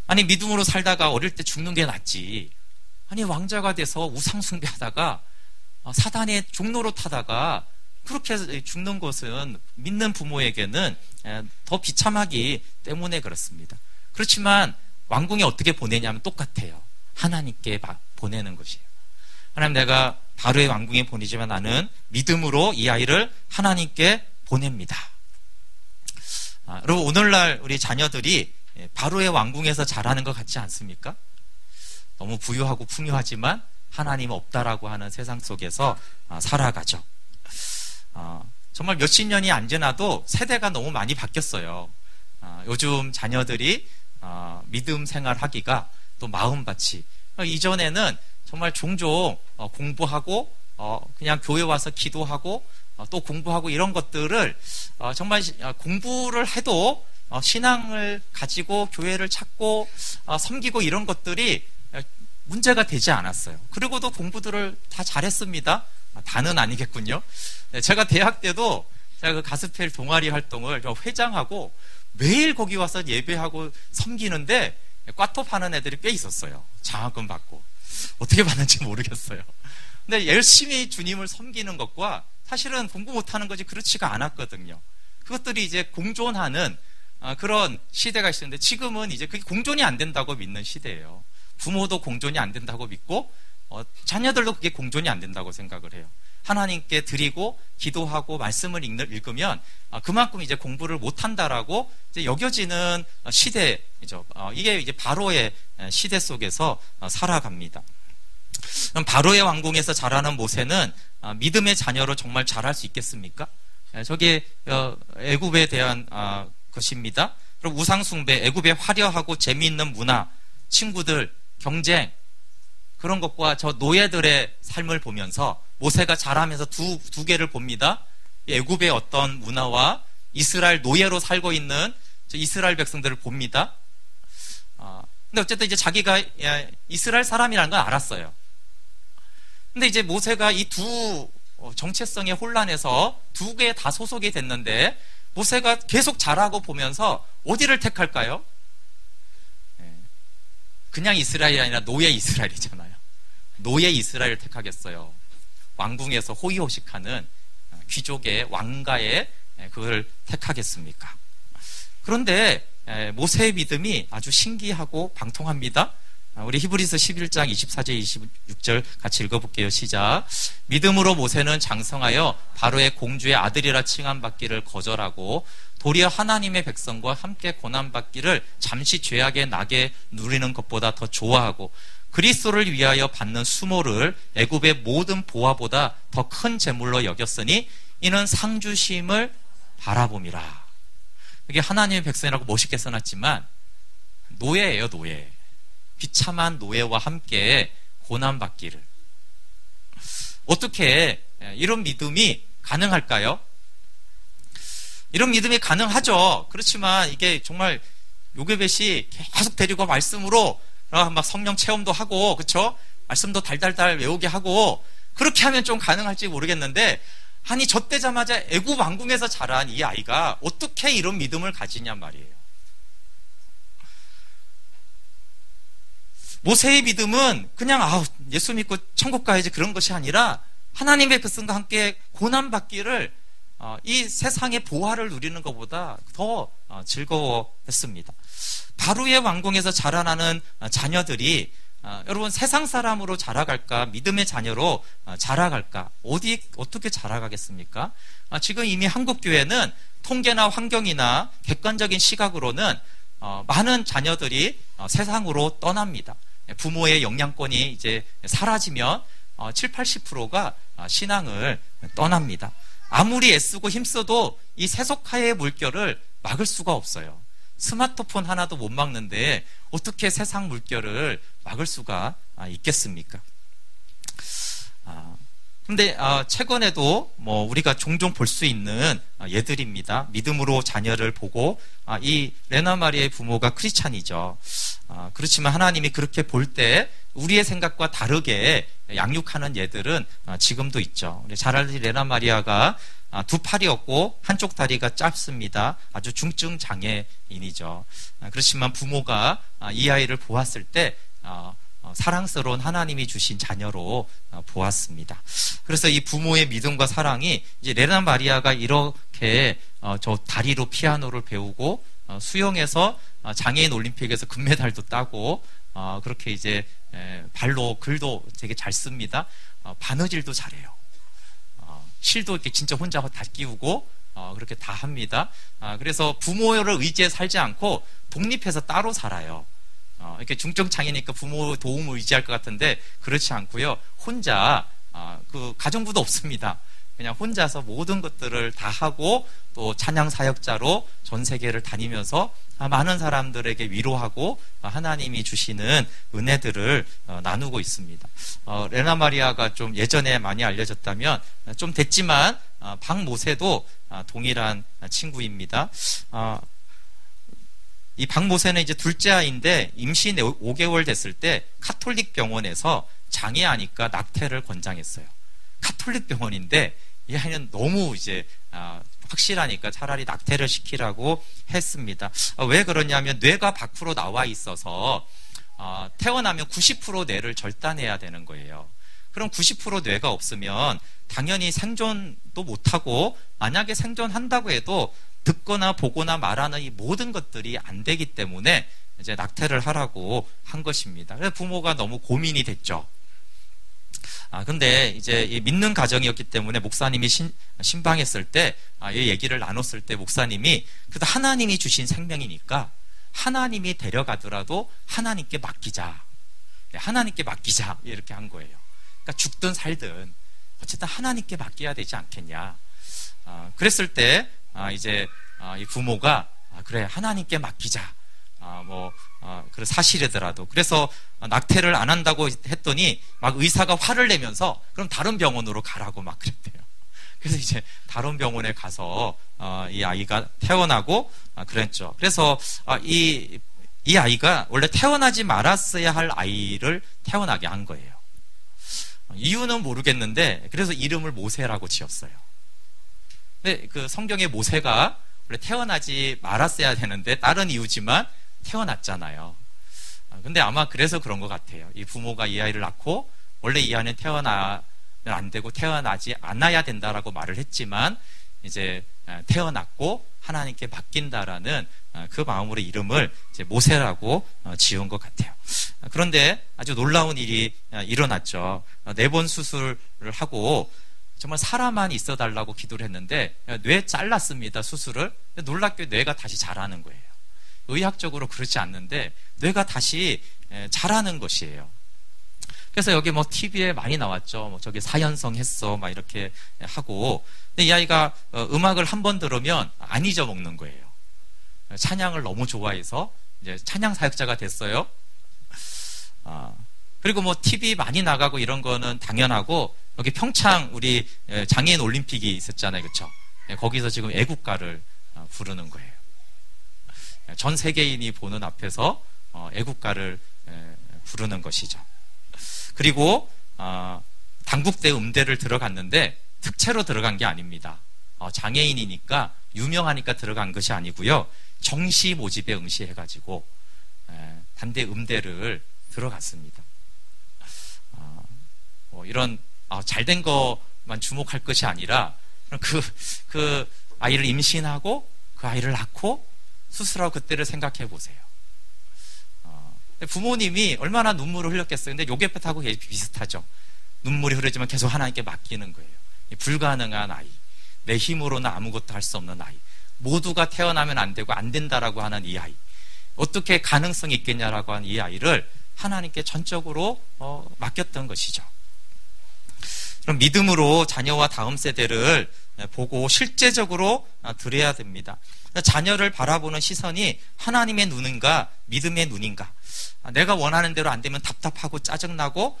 아니, 믿음으로 살다가 어릴 때 죽는 게 낫지. 아니, 왕자가 돼서 우상숭배하다가 사단의 종로로 타다가 그렇게 죽는 것은 믿는 부모에게는 더 비참하기 때문에 그렇습니다. 그렇지만 왕궁에 어떻게 보내냐면 똑같아요. 하나님께 보내는 것이에요. 하나님, 내가 바로의 왕궁에 보내지만 나는 믿음으로 이 아이를 하나님께 보냅니다. 여러분, 오늘날 우리 자녀들이 바로의 왕궁에서 자라는 것 같지 않습니까? 너무 부유하고 풍요하지만 하나님 없다라고 하는 세상 속에서 살아가죠. 정말 몇십 년이 안 지나도 세대가 너무 많이 바뀌었어요. 요즘 자녀들이 믿음 생활하기가 또 마음밭이, 이전에는 정말 종종 공부하고 그냥 교회 와서 기도하고 또 공부하고 이런 것들을 정말 공부를 해도 신앙을 가지고 교회를 찾고 섬기고 이런 것들이 문제가 되지 않았어요. 그리고도 공부들을 다 잘했습니다. 다는 아니겠군요. 제가 대학 때도 제가 그 가스펠 동아리 활동을 회장하고 매일 거기 와서 예배하고 섬기는데 꽈톱 하는 애들이 꽤 있었어요. 장학금 받고. 어떻게 받는지 모르겠어요. 근데 열심히 주님을 섬기는 것과 사실은 공부 못하는 것이 그렇지가 않았거든요. 그것들이 이제 공존하는 그런 시대가 있었는데 지금은 이제 그게 공존이 안 된다고 믿는 시대예요. 부모도 공존이 안 된다고 믿고 자녀들도 그게 공존이 안 된다고 생각을 해요. 하나님께 드리고 기도하고 말씀을 읽으면 그만큼 이제 공부를 못한다라고 이제 여겨지는 시대이죠. 이게 이제 바로의 시대 속에서 살아갑니다. 바로의 왕궁에서 자라는 모세는 믿음의 자녀로 정말 잘할 수 있겠습니까? 저게 애굽에 대한 것입니다. 그럼 우상숭배, 애굽의 화려하고 재미있는 문화, 친구들, 경쟁, 그런 것과 저 노예들의 삶을 보면서 모세가 자라면서 두 개를 봅니다. 애굽의 어떤 문화와 이스라엘 노예로 살고 있는 이스라엘 백성들을 봅니다. 근데 어쨌든 이제 자기가 이스라엘 사람이라는 걸 알았어요. 근데 이제 모세가 이 두 정체성의 혼란에서 두 개 다 소속이 됐는데 모세가 계속 자라고 보면서 어디를 택할까요? 그냥 이스라엘이 아니라 노예 이스라엘이잖아요. 노예 이스라엘을 택하겠어요. 왕궁에서 호의호식하는 귀족의 왕가의 그걸 택하겠습니까? 그런데 모세의 믿음이 아주 신기하고 방통합니다. 우리 히브리서 11장 24절 26절 같이 읽어볼게요. 시작. 믿음으로 모세는 장성하여 바로의 공주의 아들이라 칭함받기를 거절하고 도리어 하나님의 백성과 함께 고난받기를 잠시 죄악의 낙에 누리는 것보다 더 좋아하고 그리스도를 위하여 받는 수모를 애굽의 모든 보화보다 더 큰 재물로 여겼으니 이는 상주심을 바라봄이라. 이게 하나님의 백성이라고 멋있게 써놨지만 노예예요, 노예. 비참한 노예와 함께 고난받기를. 어떻게 이런 믿음이 가능할까요? 이런 믿음이 가능하죠. 그렇지만 이게 정말 요게벳이 계속 데리고 말씀으로 막 성령 체험도 하고, 그렇죠? 말씀도 달달달 외우게 하고, 그렇게 하면 좀 가능할지 모르겠는데, 아니 저 때자마자 애굽 왕궁에서 자란 이 아이가 어떻게 이런 믿음을 가지냐 말이에요. 모세의 믿음은 그냥 예수 믿고 천국 가야지 그런 것이 아니라 하나님의 백성과 함께 고난받기를 이 세상의 보화를 누리는 것보다 더 즐거워했습니다. 바로의 왕궁에서 자라나는 자녀들이 여러분 세상 사람으로 자라갈까 믿음의 자녀로 자라갈까 어떻게 자라가겠습니까? 지금 이미 한국 교회는 통계나 환경이나 객관적인 시각으로는 많은 자녀들이 세상으로 떠납니다. 부모의 영향권이 이제 사라지면 7, 80%가 신앙을 떠납니다. 아무리 애쓰고 힘써도 이 세속화의 물결을 막을 수가 없어요. 스마트폰 하나도 못 막는데 어떻게 세상 물결을 막을 수가 있겠습니까? 근데 최근에도 우리가 종종 볼 수 있는 예들입니다. 믿음으로 자녀를 보고 이 레나 마리아의 부모가 크리스찬이죠. 그렇지만 하나님이 그렇게 볼 때 우리의 생각과 다르게 양육하는 예들은 지금도 있죠. 우리 잘 알지 레나 마리아가 두 팔이 없고 한쪽 다리가 짧습니다. 아주 중증 장애인이죠. 그렇지만 부모가 이 아이를 보았을 때 사랑스러운 하나님이 주신 자녀로 보았습니다. 그래서 이 부모의 믿음과 사랑이 이제 레나 마리아가 이렇게 저 다리로 피아노를 배우고 수영에서 장애인 올림픽에서 금메달도 따고 그렇게 이제 발로 글도 되게 잘 씁니다. 바느질도 잘해요. 실도 이렇게 진짜 혼자 다 끼우고 그렇게 다 합니다. 그래서 부모를 의지해 살지 않고 독립해서 따로 살아요. 이렇게 중증 장애니까 부모 도움을 의지할 것 같은데 그렇지 않고요. 혼자 그 가정부도 없습니다. 그냥 혼자서 모든 것들을 다 하고 또 찬양 사역자로 전 세계를 다니면서 많은 사람들에게 위로하고 하나님이 주시는 은혜들을 나누고 있습니다. 레나 마리아가 좀 예전에 많이 알려졌다면 좀 됐지만 박모세도 동일한 친구입니다. 이 박모세는 이제 둘째 아이인데 임신 5개월 됐을 때 카톨릭 병원에서 장애하니까 낙태를 권장했어요. 카톨릭 병원인데 이 아이는 너무 이제 확실하니까 차라리 낙태를 시키라고 했습니다. 왜 그러냐면 뇌가 밖으로 나와 있어서 태어나면 90% 뇌를 절단해야 되는 거예요. 그럼 90% 뇌가 없으면 당연히 생존도 못하고 만약에 생존한다고 해도 듣거나 보거나 말하는 이 모든 것들이 안 되기 때문에 이제 낙태를 하라고 한 것입니다. 그래서 부모가 너무 고민이 됐죠. 근데 이제 이 믿는 가정이었기 때문에 목사님이 신방했을 때, 이 얘기를 나눴을 때 목사님이 그래도 하나님이 주신 생명이니까 하나님이 데려가더라도 하나님께 맡기자. 하나님께 맡기자. 이렇게 한 거예요. 그러니까 죽든 살든 어쨌든 하나님께 맡겨야 되지 않겠냐. 그랬을 때, 이제 이 부모가 그래, 하나님께 맡기자. 그 사실이더라도. 그래서 낙태를 안 한다고 했더니 막 의사가 화를 내면서 그럼 다른 병원으로 가라고 막 그랬대요. 그래서 이제 다른 병원에 가서 이 아이가 태어나고 그랬죠. 그래서 이 아이가 원래 태어나지 말았어야 할 아이를 태어나게 한 거예요. 이유는 모르겠는데 그래서 이름을 모세라고 지었어요. 근데 그 성경의 모세가 원래 태어나지 말았어야 되는데 다른 이유지만 태어났잖아요. 근데 아마 그래서 그런 것 같아요. 이 부모가 이 아이를 낳고 원래 이 아이는 태어나면 안 되고 태어나지 않아야 된다라고 말을 했지만 이제 태어났고 하나님께 맡긴다라는 그 마음으로 이름을 이제 모세라고 지은 것 같아요. 그런데 아주 놀라운 일이 일어났죠. 4번 수술을 하고 정말 살아만 있어 달라고 기도를 했는데 뇌 잘랐습니다. 수술을. 놀랍게 뇌가 다시 자라는 거예요. 의학적으로 그렇지 않는데 뇌가 다시 자라는 것이에요. 그래서 여기 뭐 TV에 많이 나왔죠. 뭐 저기 사연성 했어 막 이렇게 하고. 근데 이 아이가 음악을 한 번 들으면 안 잊어먹는 거예요. 찬양을 너무 좋아해서 이제 찬양 사역자가 됐어요. 그리고 뭐 TV 많이 나가고 이런 거는 당연하고, 여기 평창 우리 장애인 올림픽이 있었잖아요. 그렇죠? 거기서 지금 애국가를 부르는 거예요. 전 세계인이 보는 앞에서 애국가를 부르는 것이죠. 그리고 당국대 음대를 들어갔는데 특채로 들어간 게 아닙니다. 장애인이니까 유명하니까 들어간 것이 아니고요. 정시 모집에 응시해가지고 단대 음대를 들어갔습니다. 이런 잘된 것만 주목할 것이 아니라 그 아이를 임신하고 그 아이를 낳고 수술하고 그때를 생각해 보세요. 부모님이 얼마나 눈물을 흘렸겠어요. 근데 요괴패하고 비슷하죠. 눈물이 흐르지만 계속 하나님께 맡기는 거예요. 불가능한 아이, 내 힘으로는 아무것도 할 수 없는 아이, 모두가 태어나면 안 되고 안 된다라고 하는 이 아이, 어떻게 가능성이 있겠냐라고 하는 이 아이를 하나님께 전적으로 맡겼던 것이죠. 그럼 믿음으로 자녀와 다음 세대를 보고 실제적으로 드려야 됩니다. 자녀를 바라보는 시선이 하나님의 눈인가 믿음의 눈인가. 내가 원하는 대로 안 되면 답답하고 짜증나고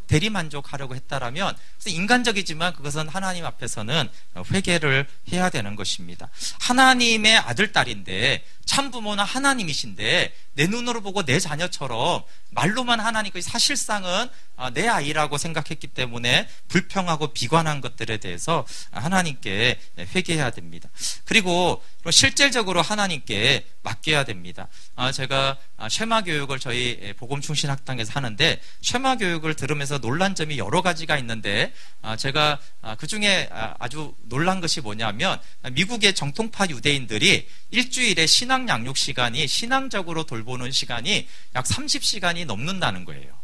대리만족하려고 했다라면 인간적이지만 그것은 하나님 앞에서는 회개를 해야 되는 것입니다. 하나님의 아들, 딸인데 참부모는 하나님이신데 내 눈으로 보고 내 자녀처럼 말로만 하나님께 사실상은 내 아이라고 생각했기 때문에 불평하고 비관한 것들에 대해서 하나님께 회개해야 됩니다. 그리고 실질적으로 하나님께 맡겨야 됩니다. 제가 쉐마 교육을 저희 복음충신학당에서 하는데 쉐마 교육을 들으면서 놀란 점이 여러 가지가 있는데 제가 그 중에 아주 놀란 것이 뭐냐면 미국의 정통파 유대인들이 일주일에 신앙 양육 시간이 신앙적으로 돌보는 시간이 약 30시간이 넘는다는 거예요.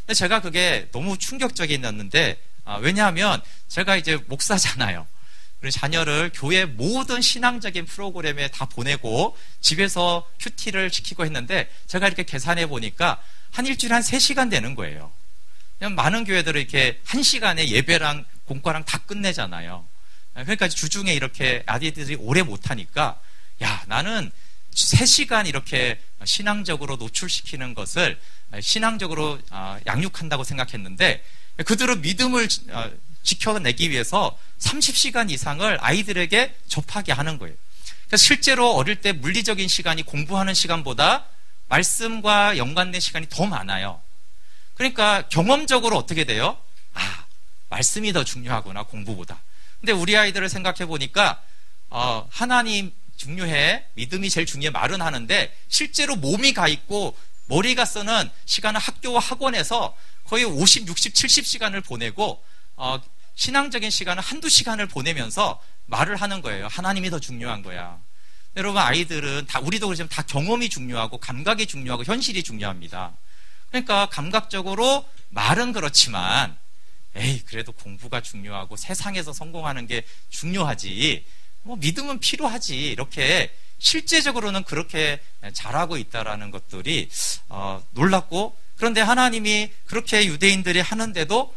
근데 제가 그게 너무 충격적이었는데 왜냐하면 제가 이제 목사잖아요. 그리고 자녀를 교회 모든 신앙적인 프로그램에 다 보내고 집에서 큐티를 시키고 했는데 제가 이렇게 계산해 보니까 한 일주일에 한 3시간 되는 거예요. 그냥 많은 교회들은 이렇게 1시간에 예배랑 공과랑 다 끝내잖아요. 그러니까 주중에 이렇게 아이들이 오래 못하니까 야, 나는 3시간 이렇게 신앙적으로 노출시키는 것을 신앙적으로 양육한다고 생각했는데 그들은 믿음을 지켜내기 위해서 30시간 이상을 아이들에게 접하게 하는 거예요. 그러니까 실제로 어릴 때 물리적인 시간이 공부하는 시간보다 말씀과 연관된 시간이 더 많아요. 그러니까 경험적으로 어떻게 돼요? 말씀이 더 중요하구나, 공부보다. 근데 우리 아이들을 생각해 보니까 하나님 중요해, 믿음이 제일 중요해 말은 하는데 실제로 몸이 가 있고 머리가 쓰는 시간은 학교와 학원에서 거의 50, 60, 70시간을 보내고 신앙적인 시간은 한두 시간을 보내면서 말을 하는 거예요. 하나님이 더 중요한 거야. 여러분, 아이들은 다, 우리도 그렇지만 다 경험이 중요하고 감각이 중요하고 현실이 중요합니다. 그러니까 감각적으로 말은 그렇지만 에이, 그래도 공부가 중요하고 세상에서 성공하는 게 중요하지, 뭐 믿음은 필요하지, 이렇게 실제적으로는 그렇게 잘하고 있다라는 것들이 놀랍고, 그런데 하나님이 그렇게 유대인들이 하는데도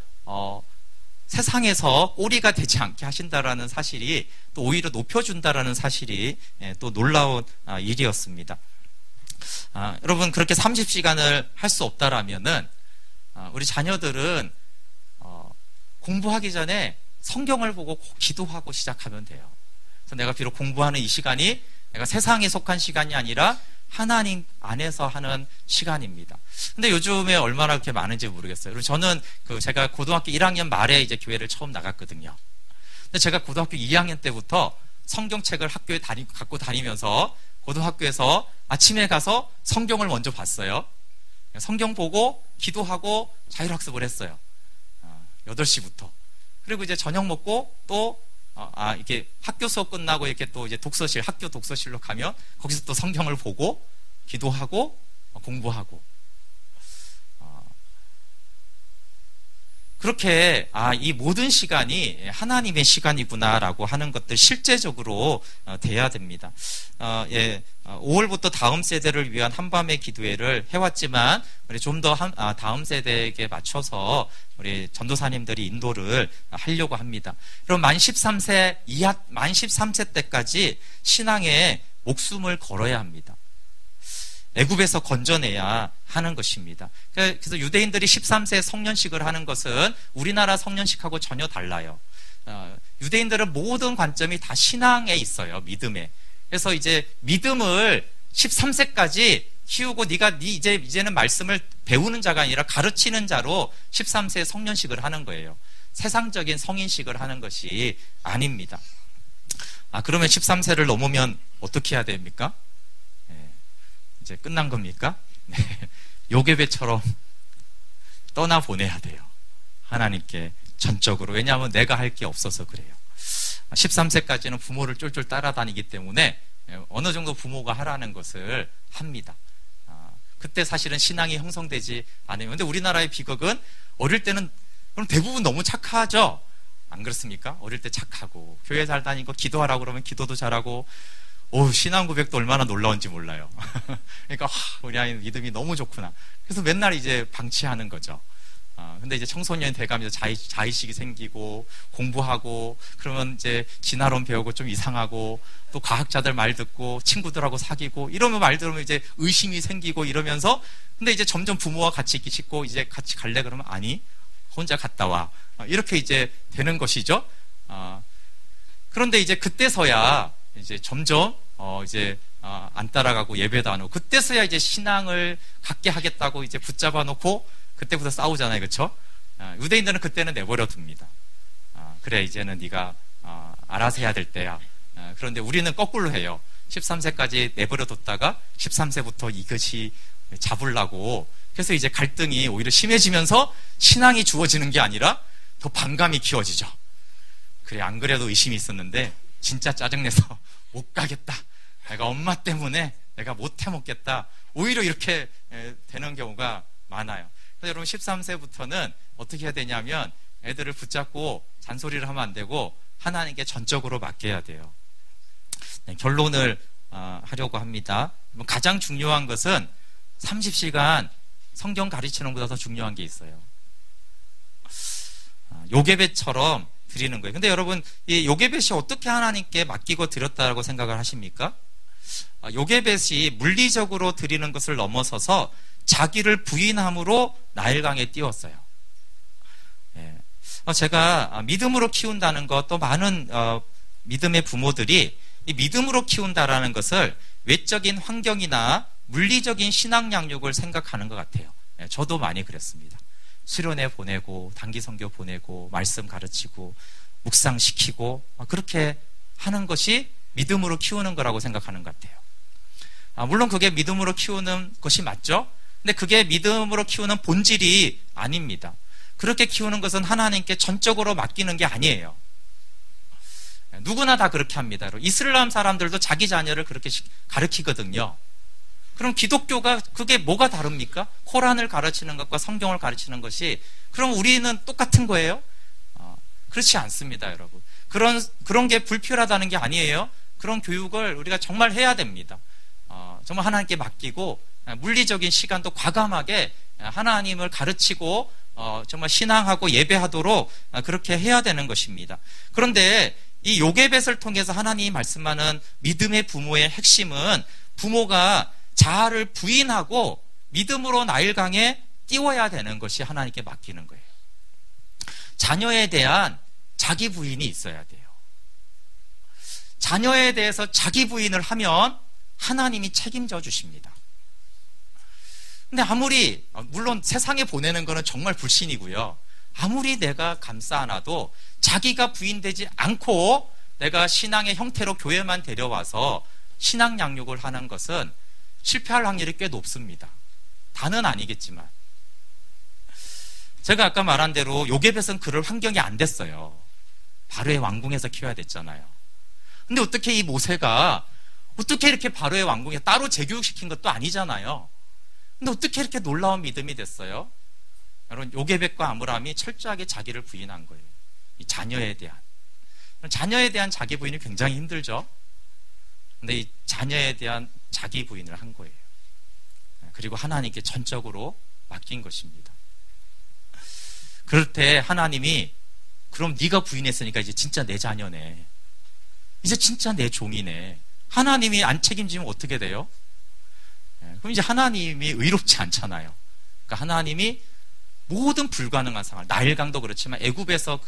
세상에서 꼬리가 되지 않게 하신다라는 사실이, 또 오히려 높여준다라는 사실이 또 놀라운 일이었습니다. 여러분, 그렇게 30시간을 할 수 없다라면은 우리 자녀들은 공부하기 전에 성경을 보고 기도하고 시작하면 돼요. 그래서 내가 비록 공부하는 이 시간이 내가 세상에 속한 시간이 아니라 하나님 안에서 하는 시간입니다. 근데 요즘에 얼마나 그렇게 많은지 모르겠어요. 그리고 저는 제가 고등학교 1학년 말에 이제 교회를 처음 나갔거든요. 근데 제가 고등학교 2학년 때부터 성경책을 학교에 갖고 다니면서 고등학교에서 아침에 가서 성경을 먼저 봤어요. 성경 보고 기도하고 자율학습을 했어요. 8시부터. 그리고 이제 저녁 먹고 또 이렇게 학교 수업 끝나고 이렇게 또 이제 학교 독서실로 가면 거기서 또 성경을 보고 기도하고 공부하고, 그렇게 이 모든 시간이 하나님의 시간이구나라고 하는 것들 실제적으로 돼야 됩니다. 5월부터 다음 세대를 위한 한밤의 기도회를 해왔지만 우리 좀 더 다음 세대에게 맞춰서 우리 전도사님들이 인도를 하려고 합니다. 그럼 만 13세 때까지 신앙에 목숨을 걸어야 합니다. 애굽에서 건져내야 하는 것입니다. 그래서 유대인들이 13세 성년식을 하는 것은 우리나라 성년식하고 전혀 달라요. 유대인들은 모든 관점이 다 신앙에 있어요. 믿음에. 그래서 이제 믿음을 13세까지 키우고 이제는 말씀을 배우는 자가 아니라 가르치는 자로 13세 성년식을 하는 거예요. 세상적인 성인식을 하는 것이 아닙니다. 그러면 13세를 넘으면 어떻게 해야 됩니까? 이제 끝난 겁니까? 네. 요괴배처럼 떠나보내야 돼요. 하나님께 전적으로. 왜냐하면 내가 할 게 없어서 그래요. 13세까지는 부모를 쫄쫄 따라다니기 때문에 어느 정도 부모가 하라는 것을 합니다. 그때 사실은 신앙이 형성되지 않아요. 근데 우리나라의 비극은 어릴 때는 그럼 대부분 너무 착하죠? 안 그렇습니까? 어릴 때 착하고 교회 잘 다니고 기도하라고 그러면 기도도 잘하고, 신앙 고백도 얼마나 놀라운지 몰라요. 그러니까 우리 아이는 믿음이 너무 좋구나. 그래서 맨날 이제 방치하는 거죠. 근데 이제 청소년이 돼가면서 자의식이 생기고 공부하고, 그러면 이제 진화론 배우고 좀 이상하고, 또 과학자들 말 듣고 친구들하고 사귀고 이러면 말 들으면 이제 의심이 생기고 이러면서, 근데 이제 점점 부모와 같이 있기 싫고 이제 같이 갈래 그러면 아니, 혼자 갔다 와. 이렇게 이제 되는 것이죠. 그런데 이제 그때서야 이제 점점 안 따라가고 예배도 안 오고, 그때서야 이제 신앙을 갖게 하겠다고 이제 붙잡아 놓고 그때부터 싸우잖아요. 그렇죠? 유대인들은 그때는 내버려 둡니다. 그래, 이제는 네가 알아서 해야 될 때야. 그런데 우리는 거꾸로 해요. 13세까지 내버려 뒀다가 13세부터 이것이 잡으려고, 그래서 이제 갈등이 오히려 심해지면서 신앙이 주어지는 게 아니라 더 반감이 키워지죠. 그래, 안 그래도 의심이 있었는데 진짜 짜증내서 못 가겠다. 내가 엄마 때문에 내가 못 해먹겠다. 오히려 이렇게 되는 경우가 많아요. 그래서 여러분, 13세부터는 어떻게 해야 되냐면 애들을 붙잡고 잔소리를 하면 안 되고 하나님께 전적으로 맡겨야 돼요. 결론을 하려고 합니다. 가장 중요한 것은 30시간 성경 가르치는 것보다 더 중요한 게 있어요. 요괴배처럼 드리는 거예요. 근데 여러분, 이 요괴벳이 어떻게 하나님께 맡기고 드렸다고 생각을 하십니까? 요괴벳이 물리적으로 드리는 것을 넘어서서 자기를 부인함으로 나일강에 띄웠어요. 제가 믿음으로 키운다는 것, 또 많은 믿음의 부모들이 이 믿음으로 키운다라는 것을 외적인 환경이나 물리적인 신앙 양육을 생각하는 것 같아요. 저도 많이 그랬습니다. 수련회 보내고 단기 선교 보내고 말씀 가르치고 묵상시키고 그렇게 하는 것이 믿음으로 키우는 거라고 생각하는 것 같아요. 물론 그게 믿음으로 키우는 것이 맞죠? 근데 그게 믿음으로 키우는 본질이 아닙니다. 그렇게 키우는 것은 하나님께 전적으로 맡기는 게 아니에요. 누구나 다 그렇게 합니다. 이슬람 사람들도 자기 자녀를 그렇게 가르치거든요. 그럼 기독교가 그게 뭐가 다릅니까? 코란을 가르치는 것과 성경을 가르치는 것이 그럼 우리는 똑같은 거예요? 그렇지 않습니다, 여러분. 그런 게 불필요하다는 게 아니에요. 그런 교육을 우리가 정말 해야 됩니다. 정말 하나님께 맡기고 물리적인 시간도 과감하게 하나님을 가르치고 정말 신앙하고 예배하도록 그렇게 해야 되는 것입니다. 그런데 이 요게벳을 통해서 하나님이 말씀하는 믿음의 부모의 핵심은 부모가 자아를 부인하고 믿음으로 나일강에 띄워야 되는 것이 하나님께 맡기는 거예요. 자녀에 대한 자기 부인이 있어야 돼요. 자녀에 대해서 자기 부인을 하면 하나님이 책임져 주십니다. 근데 아무리 물론 세상에 보내는 거는 정말 불신이고요. 아무리 내가 감싸 안아도 자기가 부인되지 않고 내가 신앙의 형태로 교회만 데려와서 신앙 양육을 하는 것은 실패할 확률이 꽤 높습니다. 다는 아니겠지만 제가 아까 말한 대로 요게벳은 그럴 환경이 안 됐어요. 바로의 왕궁에서 키워야 됐잖아요. 근데 어떻게 이 모세가 어떻게 이렇게 바로의 왕궁에 따로 재교육시킨 것도 아니잖아요. 근데 어떻게 이렇게 놀라운 믿음이 됐어요? 여러분, 요게벳과 아므람이 철저하게 자기를 부인한 거예요. 이 자녀에 대한 자기 부인이 굉장히 힘들죠. 근데 이 자녀에 대한 자기 부인을 한 거예요. 그리고 하나님께 전적으로 맡긴 것입니다. 그럴 때 하나님이 그럼 네가 부인했으니까 이제 진짜 내 자녀네. 이제 진짜 내 종이네. 하나님이 안 책임지면 어떻게 돼요? 그럼 이제 하나님이 의롭지 않잖아요. 그러니까 하나님이 모든 불가능한 상황, 나일강도 그렇지만 애굽에서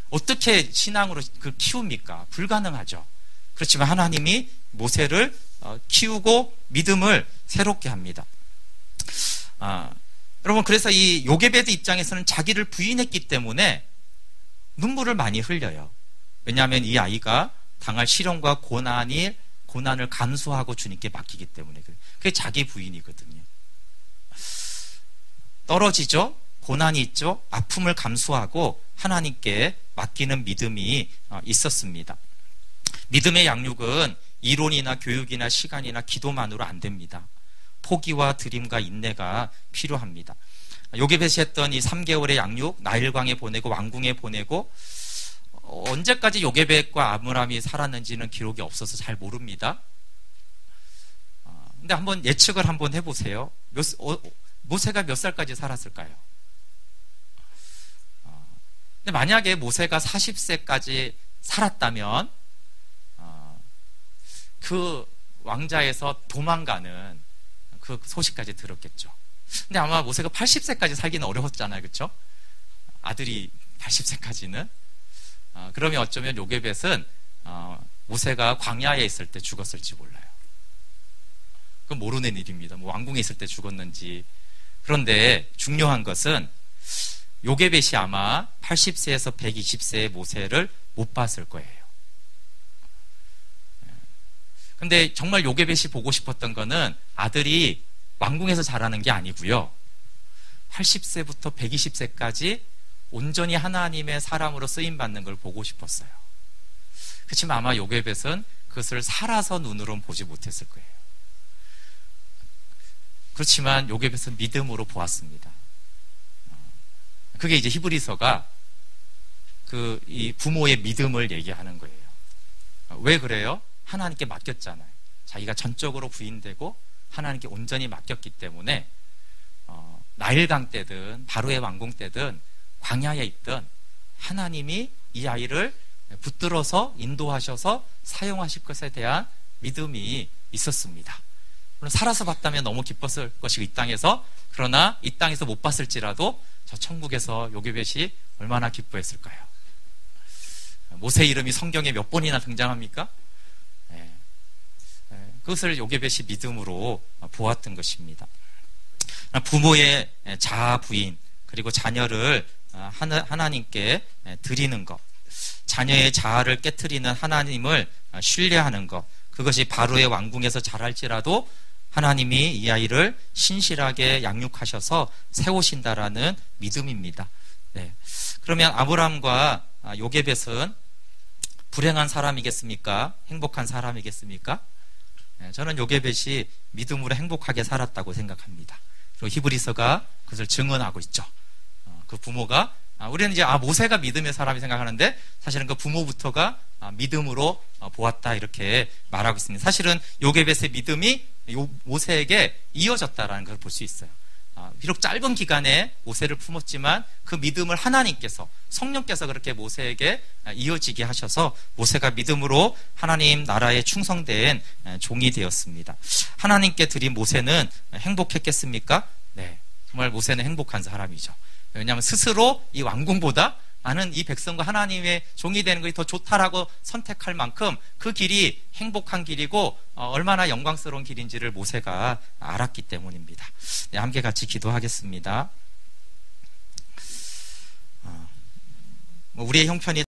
어떻게 신앙으로 키웁니까? 불가능하죠. 그렇지만 하나님이 모세를 키우고 믿음을 새롭게 합니다. 여러분, 그래서 이 요게벳 입장에서는 자기를 부인했기 때문에 눈물을 많이 흘려요. 왜냐하면 이 아이가 당할 시련과 고난을 감수하고 주님께 맡기기 때문에 그게 자기 부인이거든요. 떨어지죠. 고난이 있죠. 아픔을 감수하고 하나님께 맡기는 믿음이 있었습니다. 믿음의 양육은 이론이나 교육이나 시간이나 기도만으로 안 됩니다. 포기와 드림과 인내가 필요합니다. 요게벳이 했던 이 3개월의 양육, 나일강에 보내고 왕궁에 보내고 언제까지 요게벳과 아므람이 살았는지는 기록이 없어서 잘 모릅니다. 근데 한번 예측을 한번 해보세요. 모세가 몇 살까지 살았을까요? 근데 만약에 모세가 40세까지 살았다면 그 왕자에서 도망가는 그 소식까지 들었겠죠. 근데 아마 모세가 80세까지 살기는 어려웠잖아요. 그렇죠? 아들이 80세까지는. 그러면 어쩌면 요게벳은 모세가 광야에 있을 때 죽었을지 몰라요. 그건 모르는 일입니다. 뭐 왕궁에 있을 때 죽었는지. 그런데 중요한 것은 요게벳이 아마 80세에서 120세의 모세를 못 봤을 거예요. 근데 정말 요게벳이 보고 싶었던 거는 아들이 왕궁에서 자라는 게 아니고요. 80세부터 120세까지 온전히 하나님의 사람으로 쓰임받는 걸 보고 싶었어요. 그렇지만 아마 요게벳은 그것을 살아서 눈으로는 보지 못했을 거예요. 그렇지만 요게벳은 믿음으로 보았습니다. 그게 이제 히브리서가 이 부모의 믿음을 얘기하는 거예요. 왜 그래요? 하나님께 맡겼잖아요. 자기가 전적으로 부인되고 하나님께 온전히 맡겼기 때문에 나일강 때든 바로의 왕궁 때든 광야에 있든 하나님이 이 아이를 붙들어서 인도하셔서 사용하실 것에 대한 믿음이 있었습니다. 물론 살아서 봤다면 너무 기뻤을 것이고 이 땅에서, 그러나 이 땅에서 못 봤을지라도 저 천국에서 요게벳이 얼마나 기뻐했을까요? 모세 이름이 성경에 몇 번이나 등장합니까? 그것을 요게벳이 믿음으로 보았던 것입니다. 부모의 자아 부인, 그리고 자녀를 하나님께 드리는 것, 자녀의 자아를 깨트리는 하나님을 신뢰하는 것, 그것이 바로의 왕궁에서 자랄지라도 하나님이 이 아이를 신실하게 양육하셔서 세우신다라는 믿음입니다. 그러면 아브람과 요게벳은 불행한 사람이겠습니까? 행복한 사람이겠습니까? 저는 요게벳이 믿음으로 행복하게 살았다고 생각합니다. 그리고 히브리서가 그것을 증언하고 있죠. 그 부모가 우리는 이제 모세가 믿음의 사람이 생각하는데 사실은 그 부모부터가 믿음으로 보았다 이렇게 말하고 있습니다. 사실은 요게벳의 믿음이 모세에게 이어졌다라는 걸 볼 수 있어요. 비록 짧은 기간에 모세를 품었지만 그 믿음을 하나님께서 성령께서 그렇게 모세에게 이어지게 하셔서 모세가 믿음으로 하나님 나라에 충성된 종이 되었습니다. 하나님께 드린 모세는 행복했겠습니까? 네, 정말 모세는 행복한 사람이죠. 왜냐하면 스스로 이 왕궁보다 나는 이 백성과 하나님의 종이 되는 것이 더 좋다라고 선택할 만큼 그 길이 행복한 길이고 얼마나 영광스러운 길인지를 모세가 알았기 때문입니다. 네, 함께 같이 기도하겠습니다. 우리의 형편이